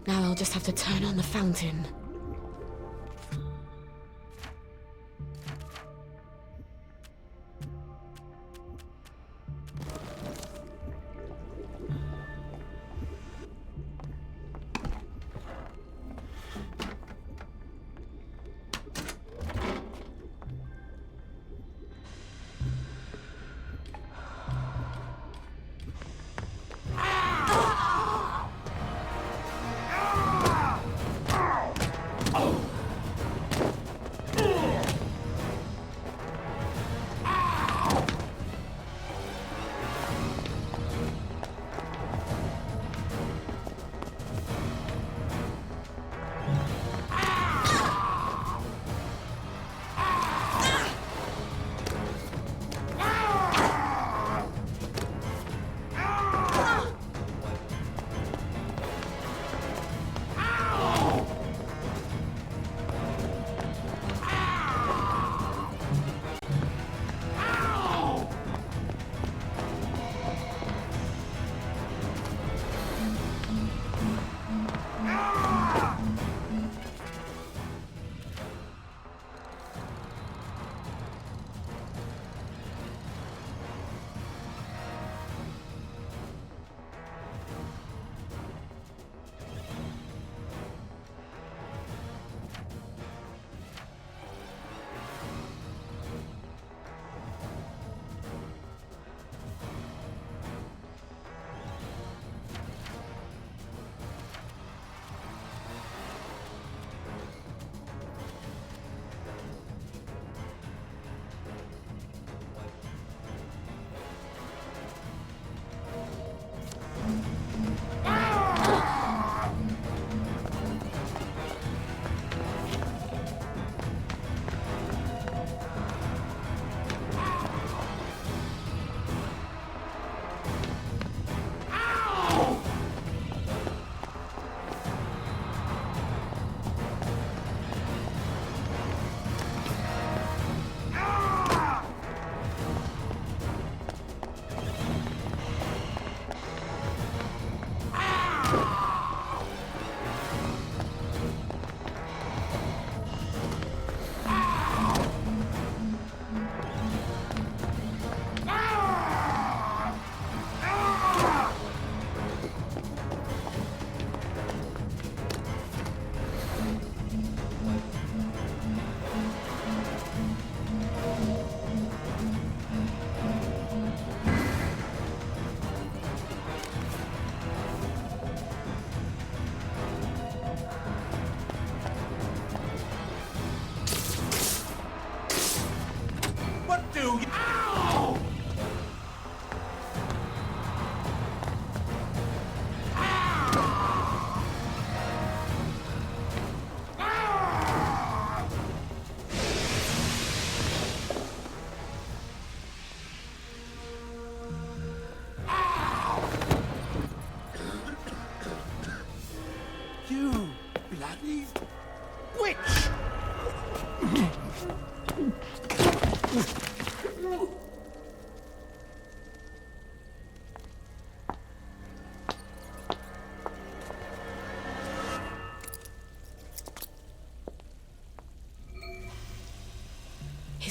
Speaker 1: Now I'll just have to turn on the fountain.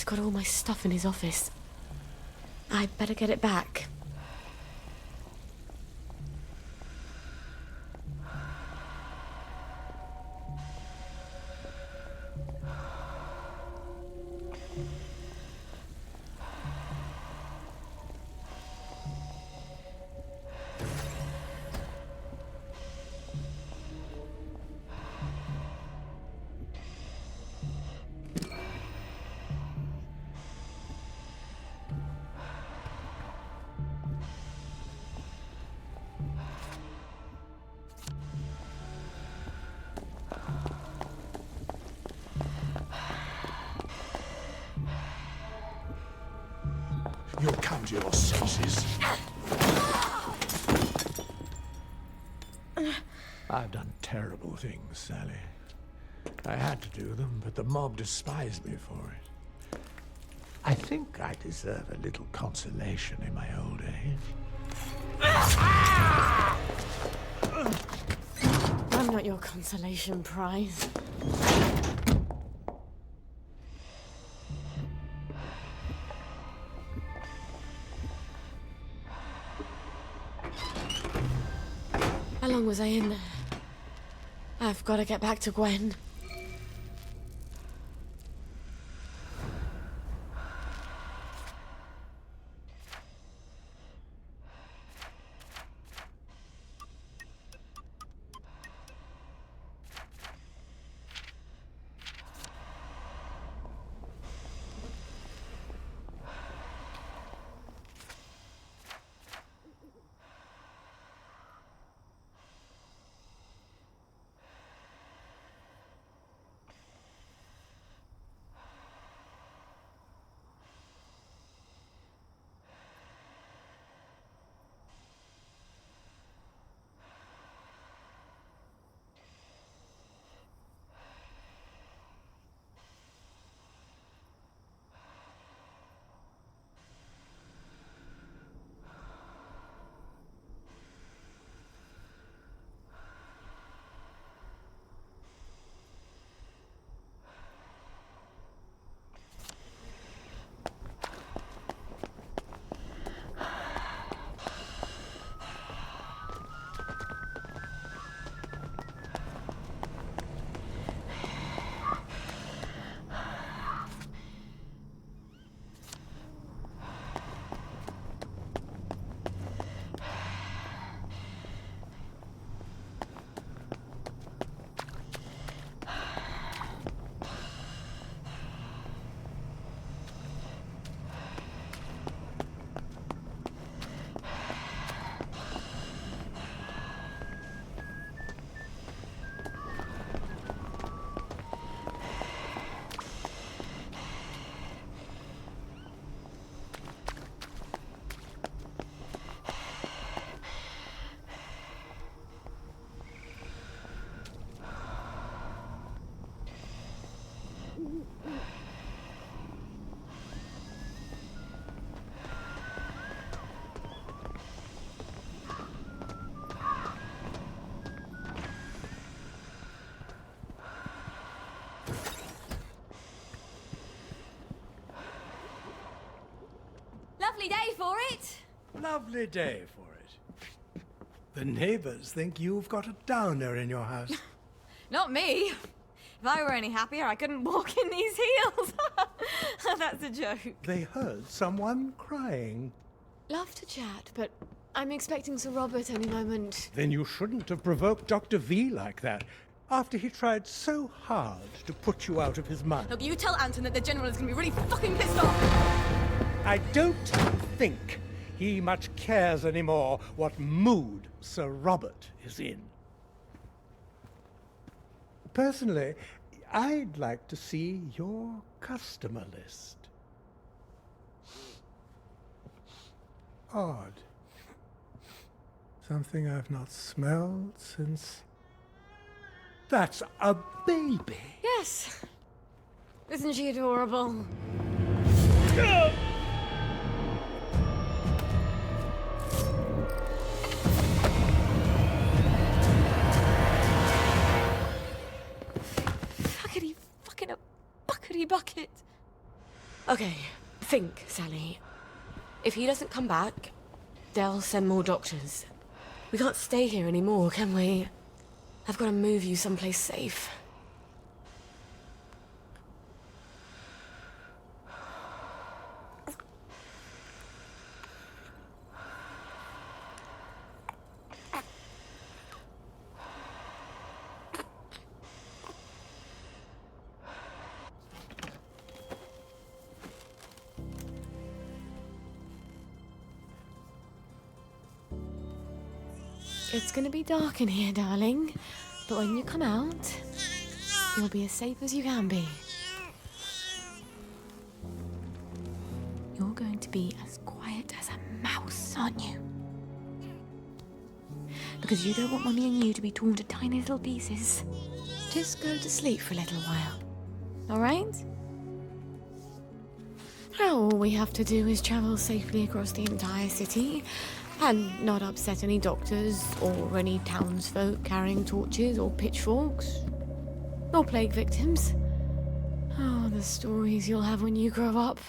Speaker 1: got all my stuff in his office. I'd better get it back.
Speaker 15: You'll come to your senses.
Speaker 17: I've done terrible things, Sally. I had to do them, but the mob despised me for it. I think I deserve a little consolation in my old age.
Speaker 1: I'm not your consolation prize. How long was I in there? I've got to get back to Gwen.
Speaker 6: Lovely day for it.
Speaker 18: Lovely day for it. The neighbors think you've got a downer in your house.
Speaker 6: Not me. If I were any happier, I couldn't walk in these heels. That's a joke.
Speaker 18: They heard someone crying.
Speaker 1: Love to chat, but I'm expecting Sir Robert any moment.
Speaker 18: Then you shouldn't have provoked Dr. V like that, after he tried so hard to put you out of his mind.
Speaker 6: Look, you tell Anton that the General is going to be really fucking pissed off.
Speaker 18: I don't think he much cares anymore what mood Sir Robert is in. Personally, I'd like to see your customer list. Odd. Something I've not smelled since... That's a baby!
Speaker 1: Yes. Isn't she adorable? Fuckity fucking a buckety bucket. Okay, think, Sally. If he doesn't come back, they'll send more doctors. We can't stay here anymore, can we? I've got to move you someplace safe. It's gonna be dark in here, darling. But when you come out, you'll be as safe as you can be. You're going to be as quiet as a mouse, aren't you? Because you don't want Mummy and you to be torn to tiny little pieces. Just go to sleep for a little while. Alright? All we have to do is travel safely across the entire city and not upset any doctors or any townsfolk carrying torches or pitchforks. Or plague victims. Oh, the stories you'll have when you grow up.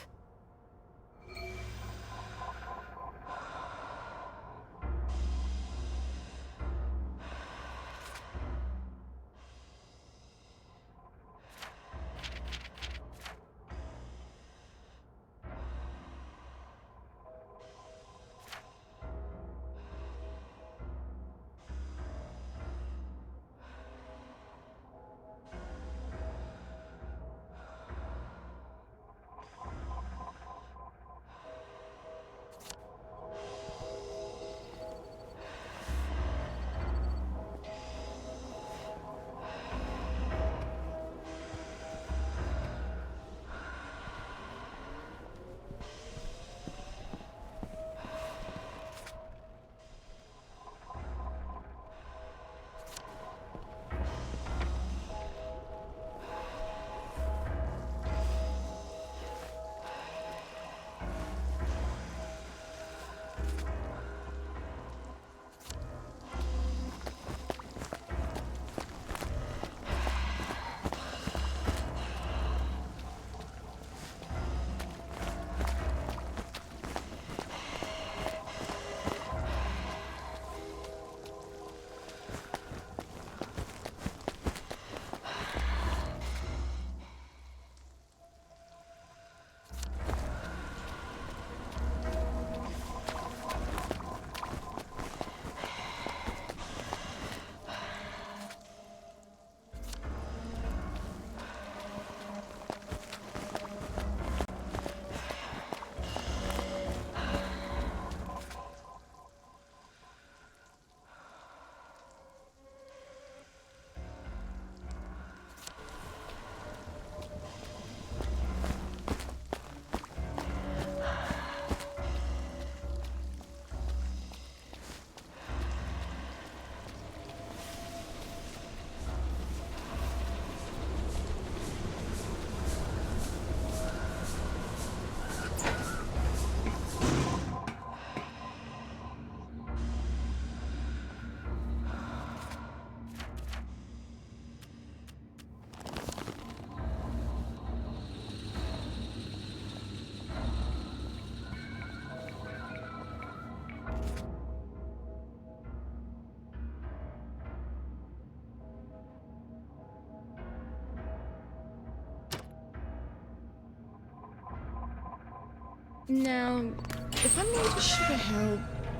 Speaker 1: Now, if I'm going to Sugar Hill,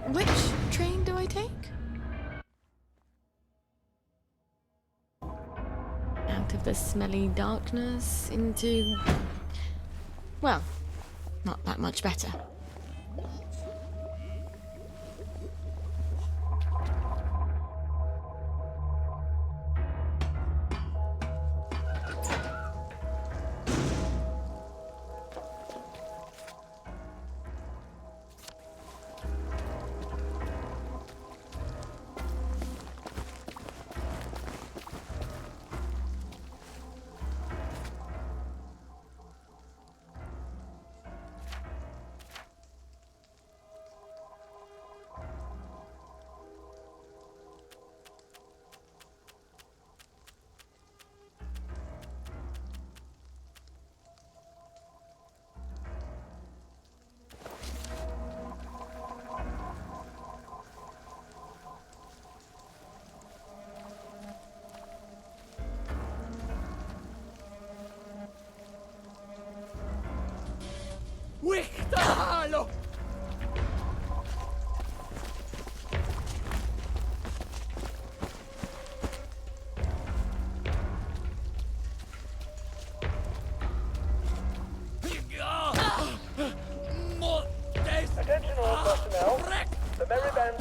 Speaker 1: which train do I take? Out of the smelly darkness into... well, not that much better.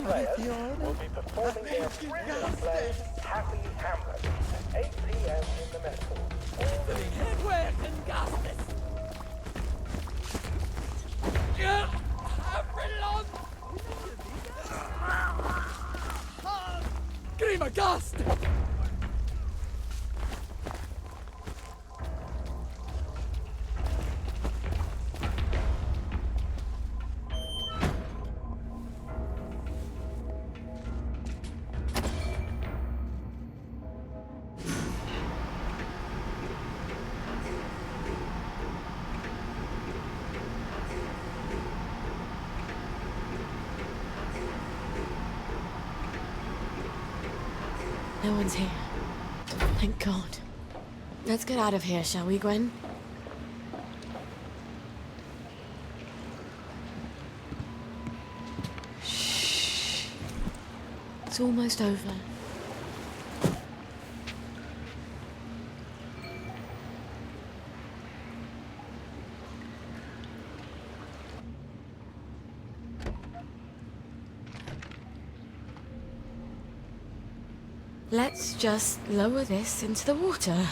Speaker 19: players will be performing their brilliant play, Happy Hamlet, at 8 p.m. in the mess hall.
Speaker 13: Headwork and gasness. Green a gast!
Speaker 1: No one's here. Thank God. Let's get out of here, shall we, Gwen? Shh. It's almost over. Let's just lower this into the water.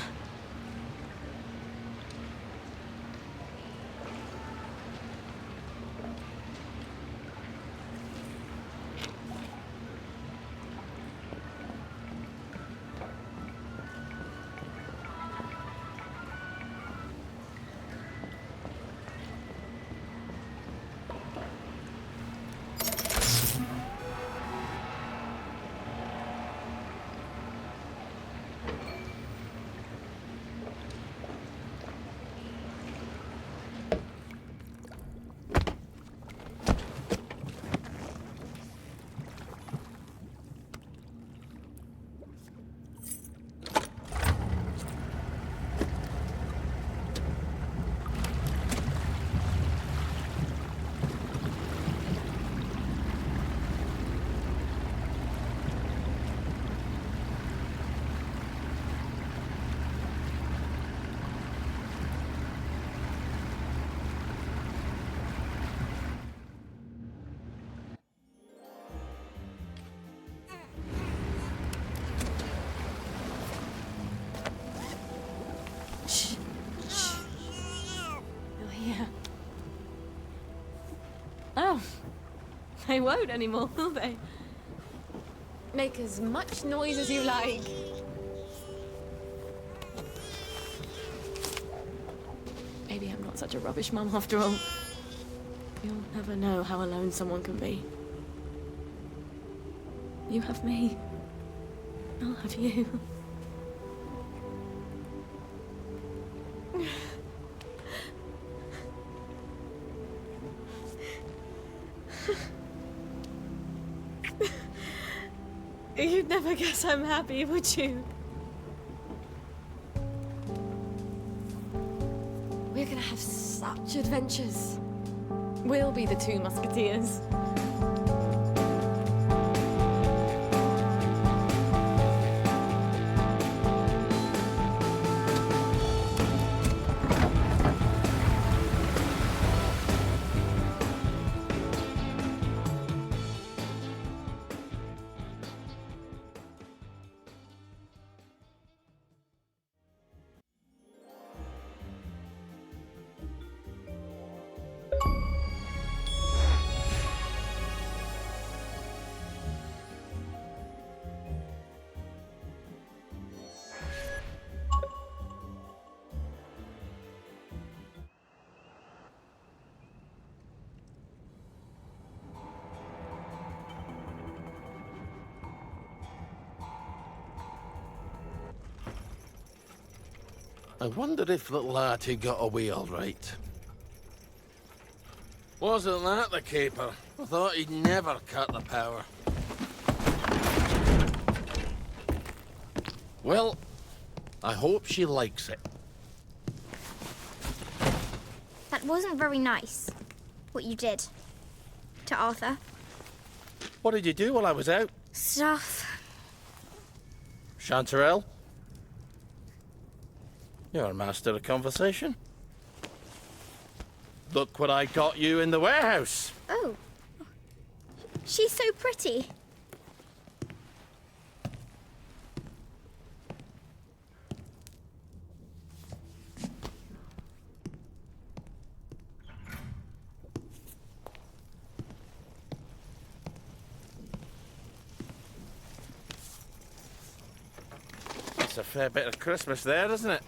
Speaker 1: Oh, they won't anymore, will they? Make as much noise as you like. Maybe I'm not such a rubbish mum after all. You'll never know how alone someone can be. You have me. I'll have you. You'd never guess I'm happy, would you? We're gonna have such adventures. We'll be the two musketeers.
Speaker 20: I wonder if little Artie got away all right. Wasn't that the caper? I thought he'd never cut the power. Well, I hope she likes it.
Speaker 21: That wasn't very nice, what you did to Arthur.
Speaker 20: What did you do while I was out?
Speaker 21: Stuff.
Speaker 20: Chanterelle? You're a master of conversation. Look what I got you in the warehouse.
Speaker 21: Oh. She's so pretty.
Speaker 20: It's a fair bit of Christmas there, isn't it?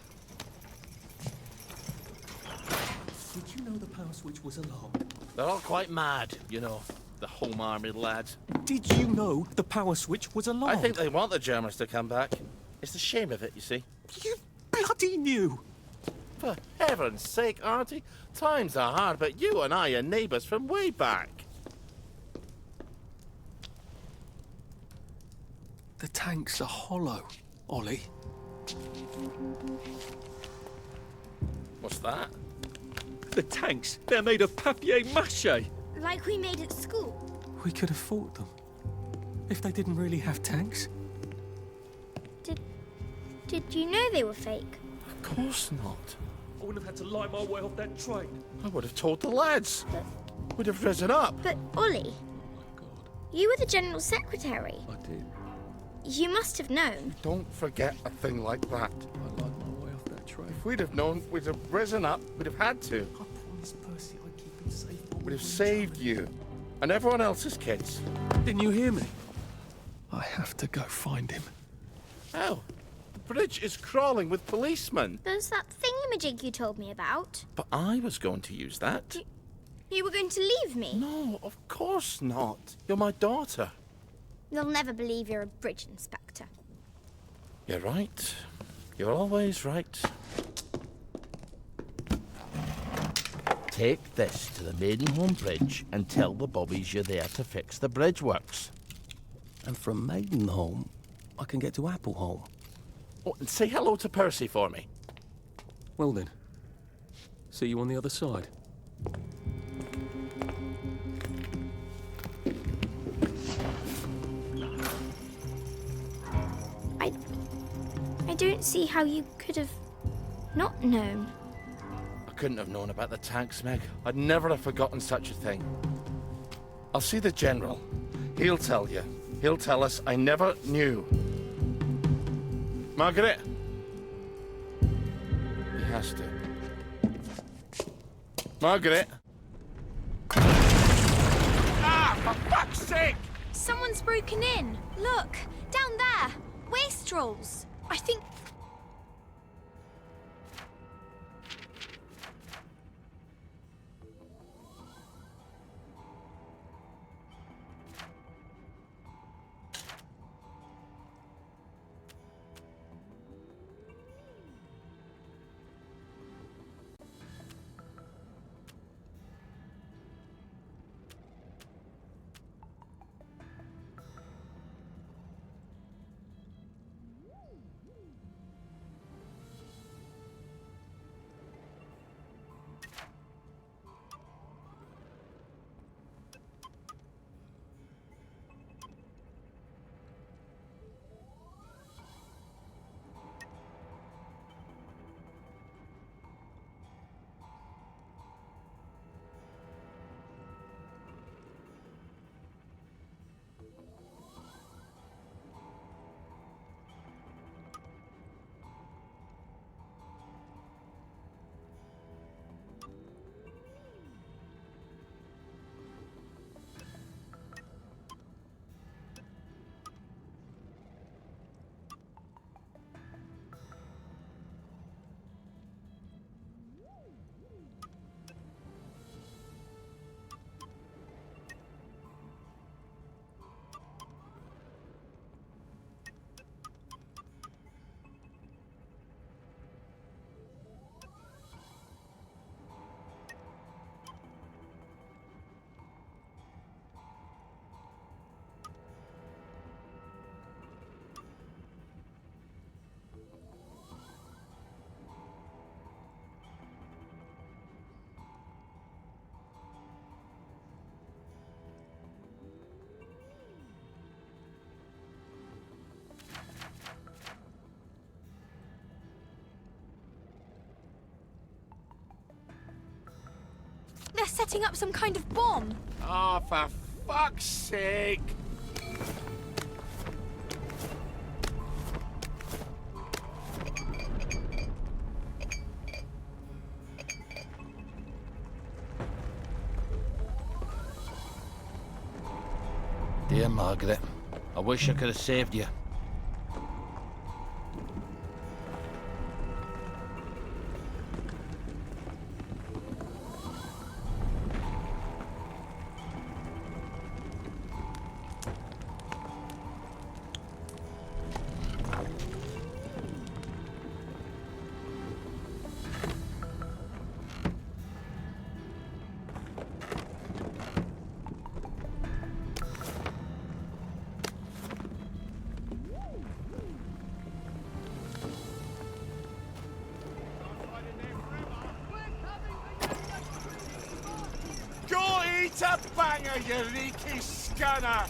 Speaker 11: Did you know the power switch was alarmed?
Speaker 20: They're all quite mad, you know, the Home Army lads.
Speaker 11: Did you know the power switch was alarmed?
Speaker 20: I think they want the Germans to come back. It's the shame of it, you see.
Speaker 11: You bloody knew!
Speaker 20: For heaven's sake, Auntie, times are hard, but you and I are neighbours from way back.
Speaker 11: The tanks are hollow, Ollie.
Speaker 20: What's that?
Speaker 11: The tanks, they're made of papier-mâché.
Speaker 21: Like we made at school.
Speaker 11: We could have fought them. If they didn't really have tanks.
Speaker 21: Did you know they were fake?
Speaker 20: Of course not.
Speaker 11: I wouldn't have had to lie my way off that train.
Speaker 20: I would have told the lads. Would have risen up.
Speaker 21: But, Ollie, you were the General Secretary.
Speaker 11: I did.
Speaker 21: You must have known.
Speaker 20: Don't forget a thing like that.
Speaker 11: I lied my way off that train.
Speaker 20: If we'd have known, we'd have risen up. We'd have had to.
Speaker 11: I promised Percy I'd keep him safe.
Speaker 20: We'd have saved you. And everyone else's kids.
Speaker 11: Didn't you hear me? I have to go find him.
Speaker 20: How? The bridge is crawling with policemen.
Speaker 21: There's that thingamajig you told me about.
Speaker 20: But I was going to use that.
Speaker 21: You were going to leave me?
Speaker 20: No, of course not. You're my daughter.
Speaker 21: They'll never believe you're a bridge inspector.
Speaker 20: You're right. You're always right.
Speaker 9: Take this to the Maidenholm Bridge and tell the bobbies you're there to fix the bridge works.
Speaker 11: And from Maidenholm, I can get to Appleholm.
Speaker 20: Oh, and say hello to Percy for me.
Speaker 11: Well then, see you on the other side.
Speaker 21: I don't see how you could have not known.
Speaker 20: I couldn't have known about the tanks, Meg. I'd never have forgotten such a thing. I'll see the General. He'll tell you. He'll tell us I never knew. Margaret? He has to. Margaret? Ah, for fuck's sake!
Speaker 6: Someone's broken in. Look, down there. Wastrels. I think... They're setting up some kind of bomb.
Speaker 20: Oh, for fuck's sake! Dear Margaret, I wish I could have saved you. Go eat a banger, you leaky scunner!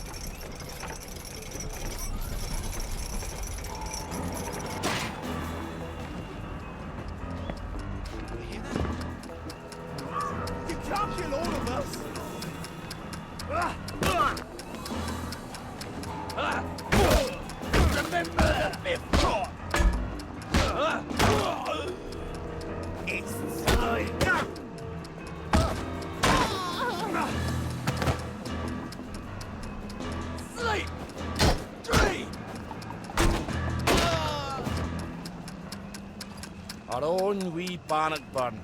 Speaker 13: You can't kill all of us! Remember the before! It's time! Sleep! Dream!
Speaker 20: Our own wee Bannockburn.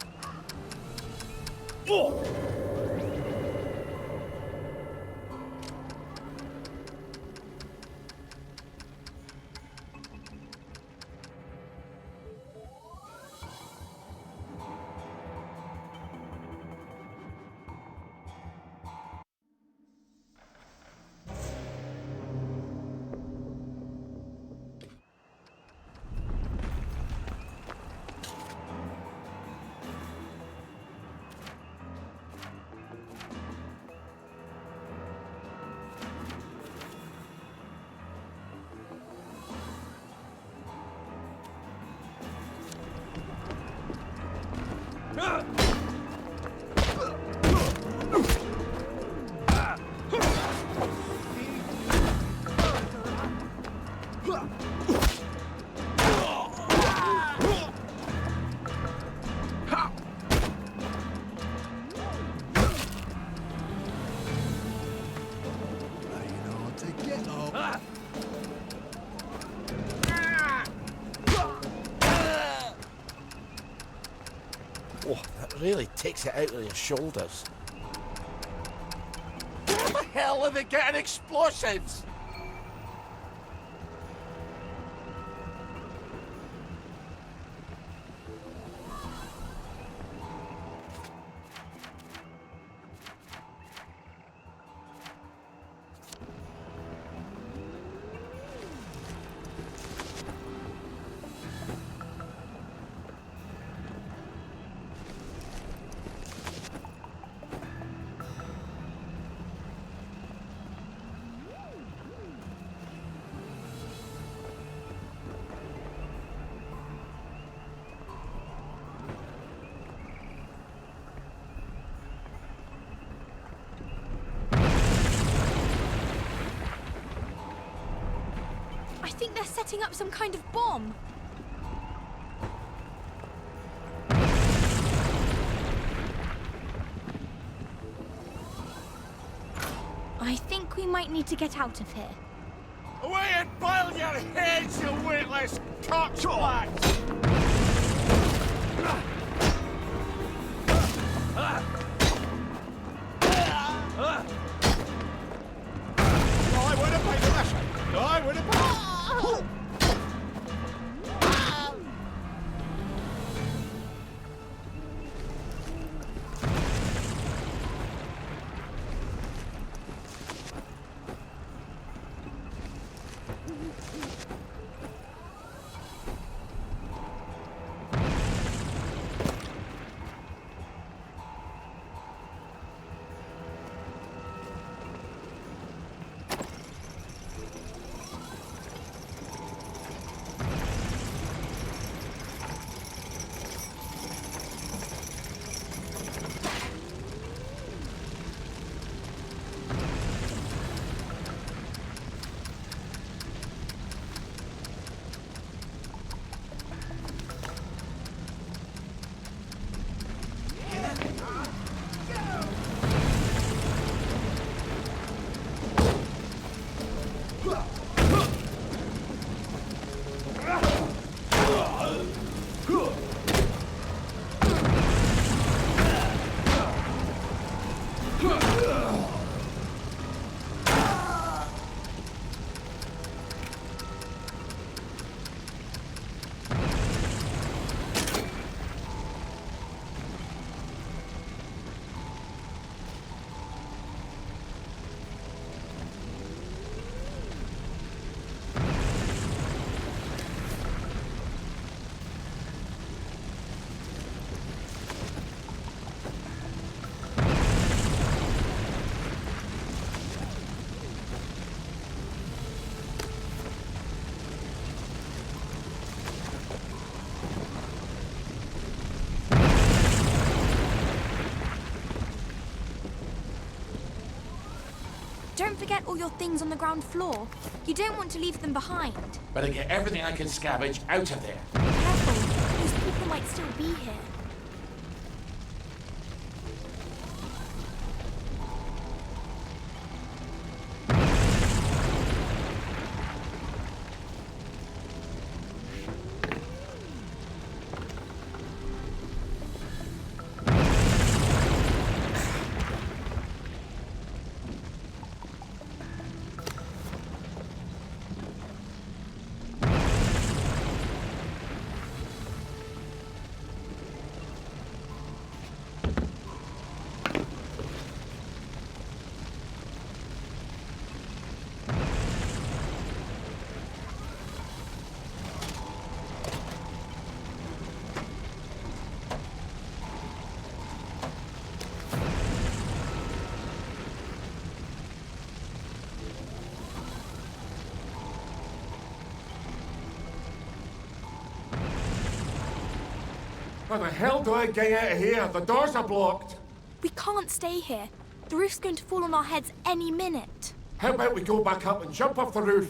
Speaker 20: Oh, that really takes it out of your shoulders. Where the hell are they getting explosives?
Speaker 6: I think they're setting up some kind of bomb. I think we might need to get out of here.
Speaker 20: Away and boil your heads, you witless cockblacks!
Speaker 7: I would have paid the lesson. I would have paid.
Speaker 21: Don't forget all your things on the ground floor. You don't want to leave them behind.
Speaker 20: Better get everything I can scavenge out of there.
Speaker 21: Careful, those people might still be here.
Speaker 20: How the hell do I get out of here? The doors are blocked.
Speaker 21: We can't stay here. The roof's going to fall on our heads any minute.
Speaker 20: How about we go back up and jump off the roof?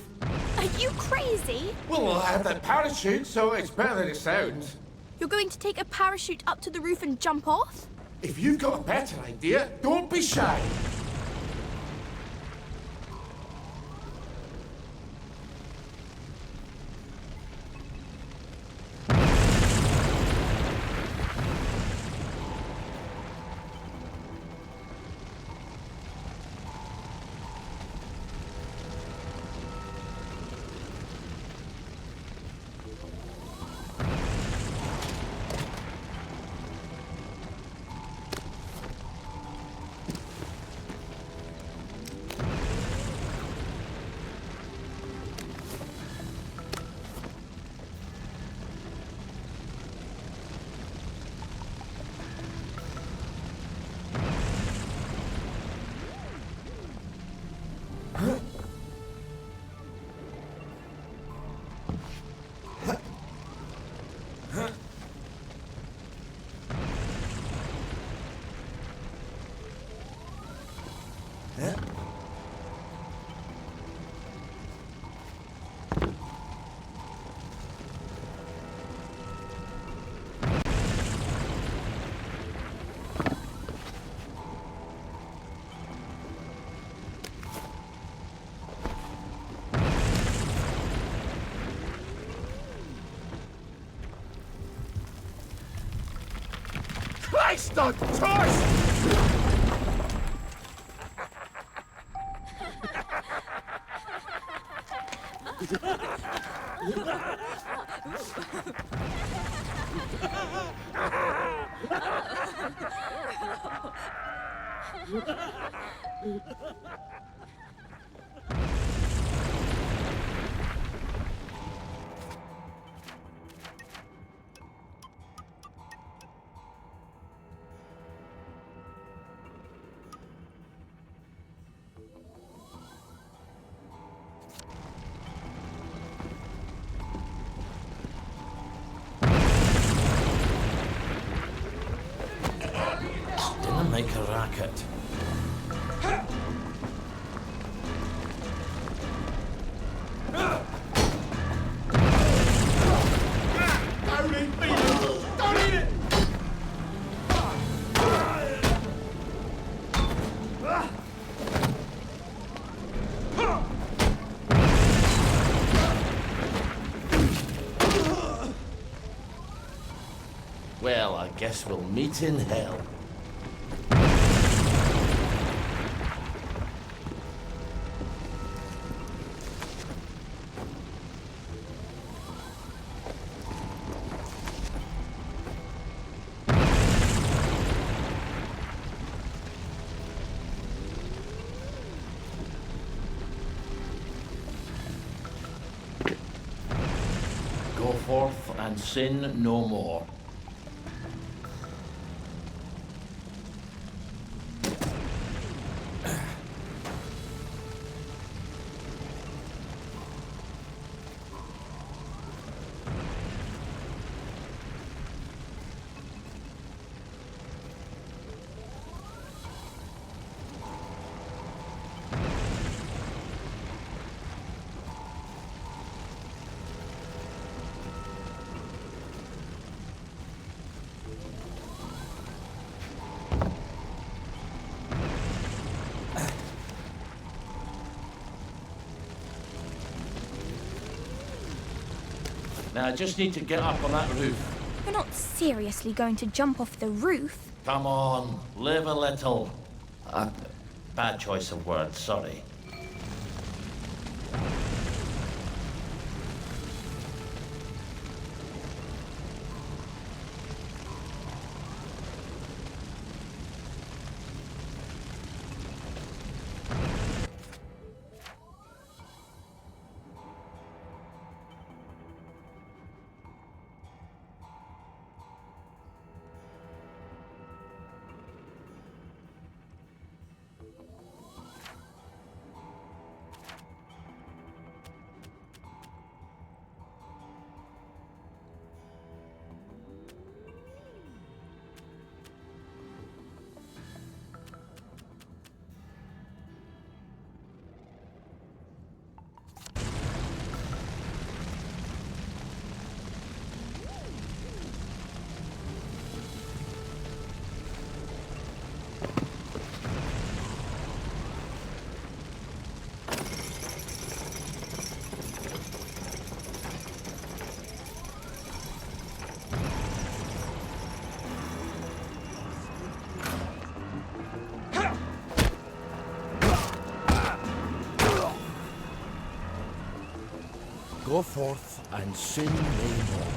Speaker 21: Are you crazy?
Speaker 20: Well, I have that parachute, so it's better than it sounds.
Speaker 21: You're going to take a parachute up to the roof and jump off?
Speaker 20: If you've got a better idea, don't be shy. Christ on toast! Didn't make a racket.
Speaker 7: Don't eat me! Don't eat it!
Speaker 20: guess we'll meet in hell. Go forth and sin no more. Now, I just need to get up on that roof.
Speaker 21: You're not seriously going to jump off the roof?
Speaker 20: Come on, live a little. Bad choice of words, sorry.
Speaker 9: Go forth and sin no more.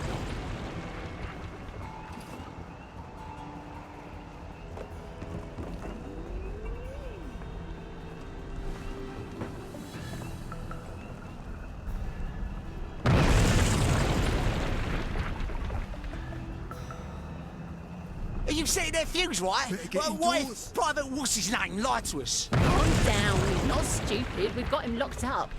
Speaker 8: Are you setting their fuse, right? What if Private what's his name lied to us?
Speaker 14: Calm down. He's not stupid. We've got him locked up.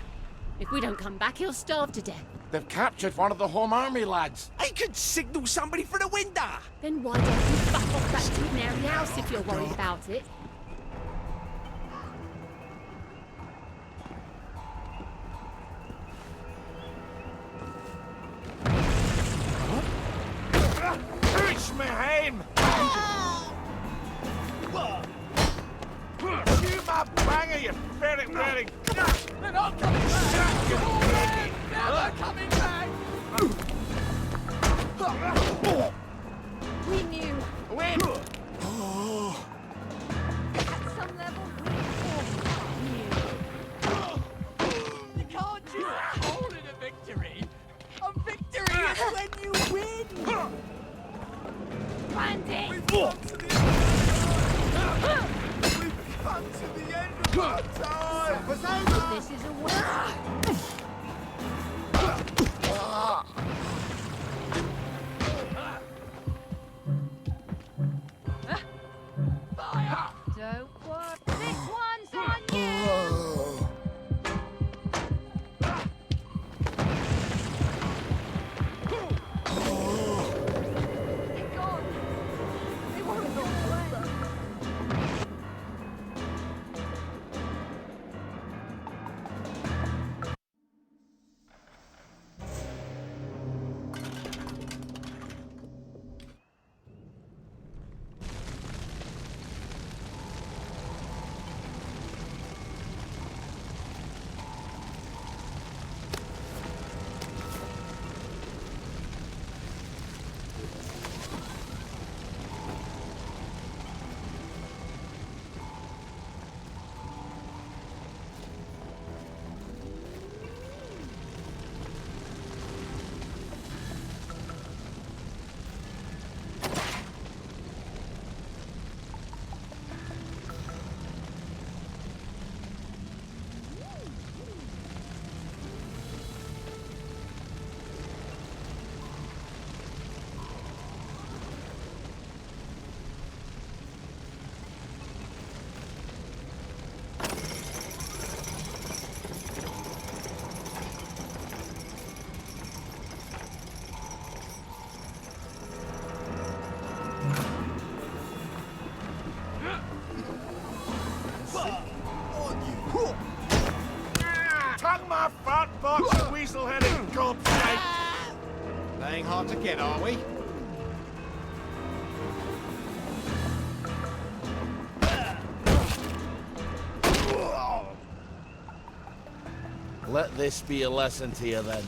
Speaker 14: If we don't come back, he'll starve to death.
Speaker 20: They've captured one of the Home Army lads.
Speaker 8: He could signal somebody through the window.
Speaker 14: Then why don't you fuck off back to Canary House if you're worried about it?
Speaker 20: Reach me home! You my banger, you ferret wearing.
Speaker 13: They're not coming back! Never coming back!
Speaker 6: We knew.
Speaker 20: Win!
Speaker 6: At some level, we all knew.
Speaker 13: You can't just call it a victory! A victory is when you win!
Speaker 6: Randy!
Speaker 13: We've come to the end! We've come to the end of our time!
Speaker 6: It's over! This is a win! Don't worry. This one's on you! They're gone. They won't go away.
Speaker 2: box, you weasel-headed gobshite! Playing hard to get, are we?
Speaker 20: Let this be a lesson to you then.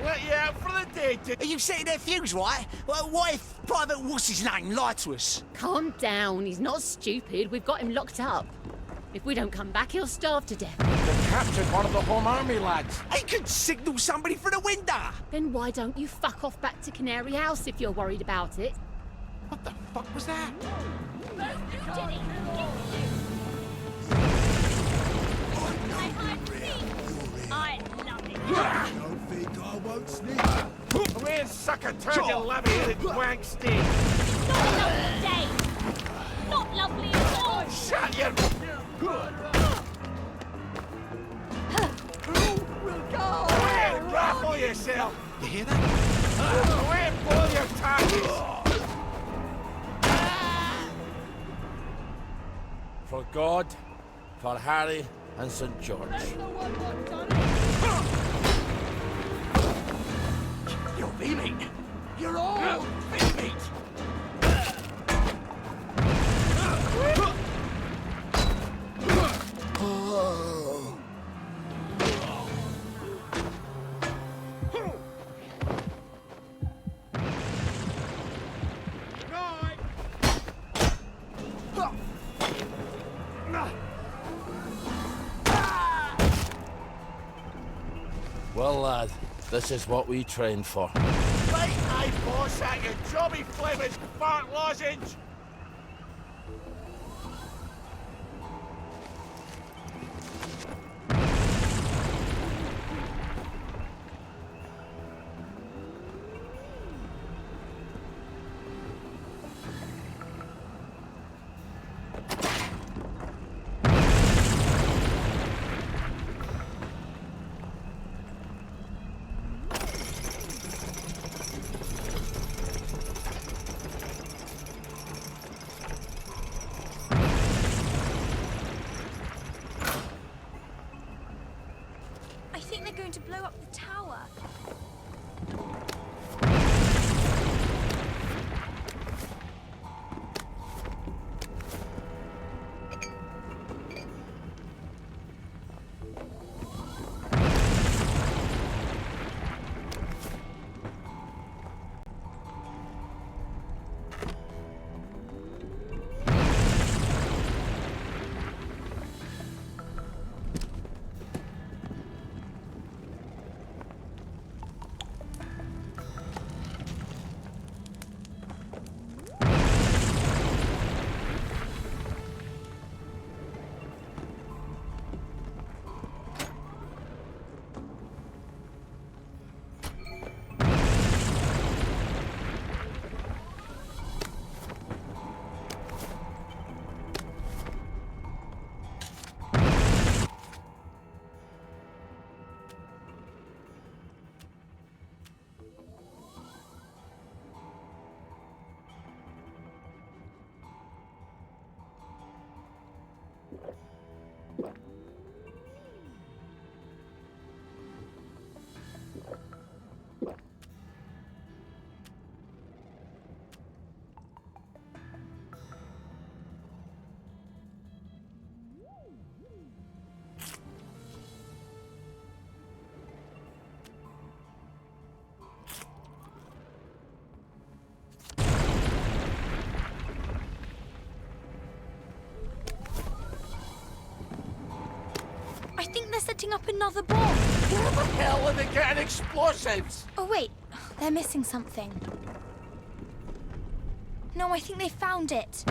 Speaker 2: Let you out for the day,
Speaker 16: Are you setting their fuse, right? Well, what if Private What's-His-Name lied to us?
Speaker 14: Calm down. He's not stupid. We've got him locked up. If we don't come back, he'll starve to death.
Speaker 20: They captured one of the Home Army lads.
Speaker 16: He could signal somebody through the window.
Speaker 14: Then why don't you fuck off back to Canary House if you're worried about it?
Speaker 20: What the fuck was that?
Speaker 10: I love it.
Speaker 15: Don't think I won't sneak.
Speaker 2: Away and suck a turd, you levy-headed wank steed!
Speaker 10: Not a lovely day. Not lovely at all.
Speaker 2: Shut your... Away and grapple yourself!
Speaker 16: You hear that?
Speaker 2: Away and boil your targets!
Speaker 20: For God, for Harry and St. George.
Speaker 16: You're beaming. You're all beaming.
Speaker 20: Well, lad, this is what we trained for.
Speaker 2: Bite my boss at your jobby flavoured fart lozenge!
Speaker 6: I think they're going to blow up the tower. I think they're setting up another bomb.
Speaker 20: Where the hell are they getting explosives?
Speaker 6: Oh, wait. They're missing something. No, I think they found it.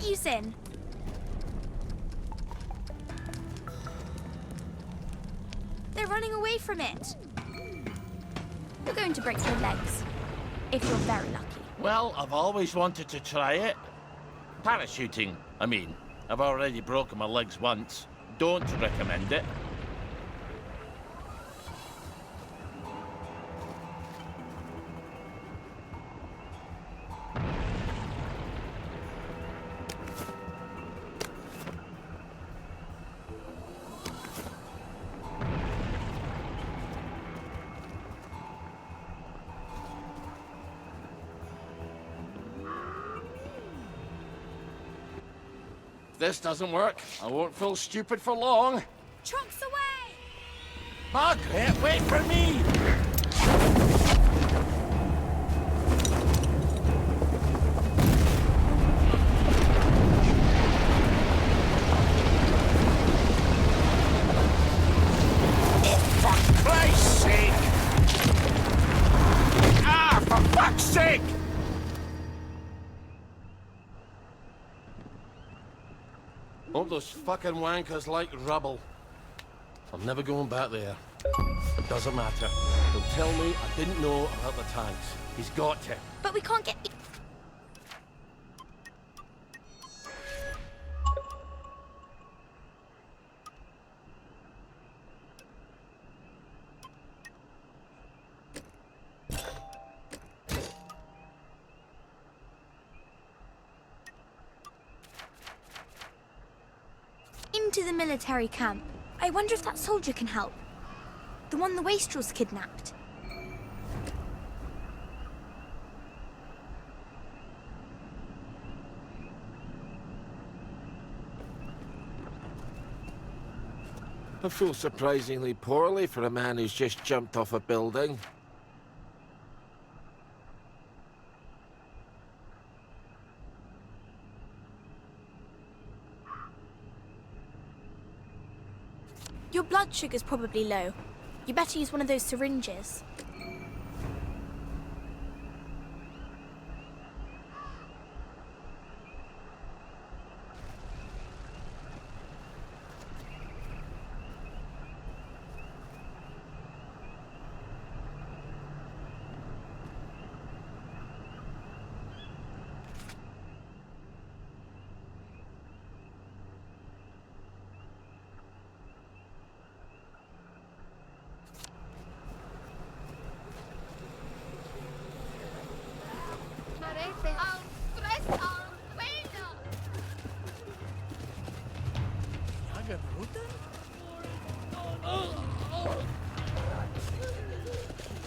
Speaker 21: you in. They're running away from it. You're going to break your legs, if you're very lucky.
Speaker 20: Well, I've always wanted to try it. Parachuting, I mean. I've already broken my legs once. Don't recommend it. If this doesn't work, I won't feel stupid for long.
Speaker 21: Trunks away!
Speaker 20: Margaret, wait for me! Oh, for Christ's sake! Ah, for fuck's sake! All those fucking wankers like rubble. I'm never going back there. It doesn't matter. He'll tell me I didn't know about the tanks. He's got to.
Speaker 21: But we can't get... into the military camp. I wonder if that soldier can help. The one the wastrels kidnapped.
Speaker 20: I feel surprisingly poorly for a man who's just jumped off a building.
Speaker 21: Your blood sugar's probably low. You better use one of those syringes.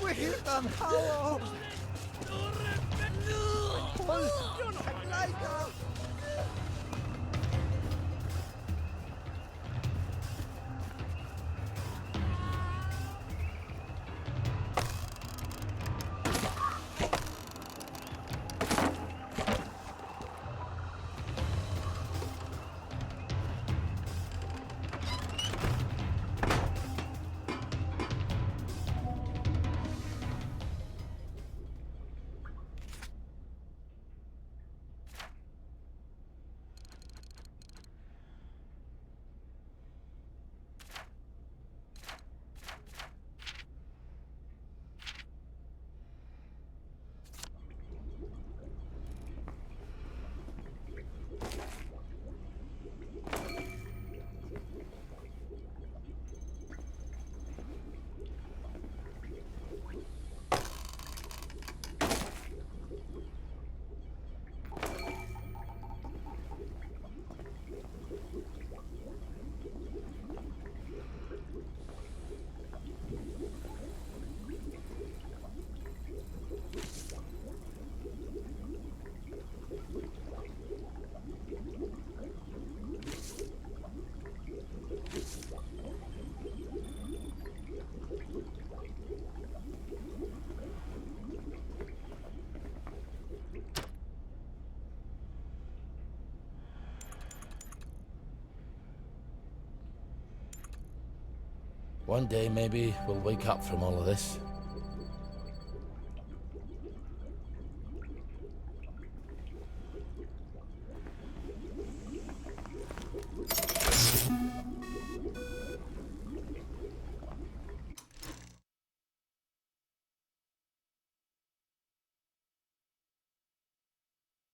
Speaker 13: Wilhelm, hallo! Begleiter!
Speaker 20: One day, maybe, we'll wake up from all of this.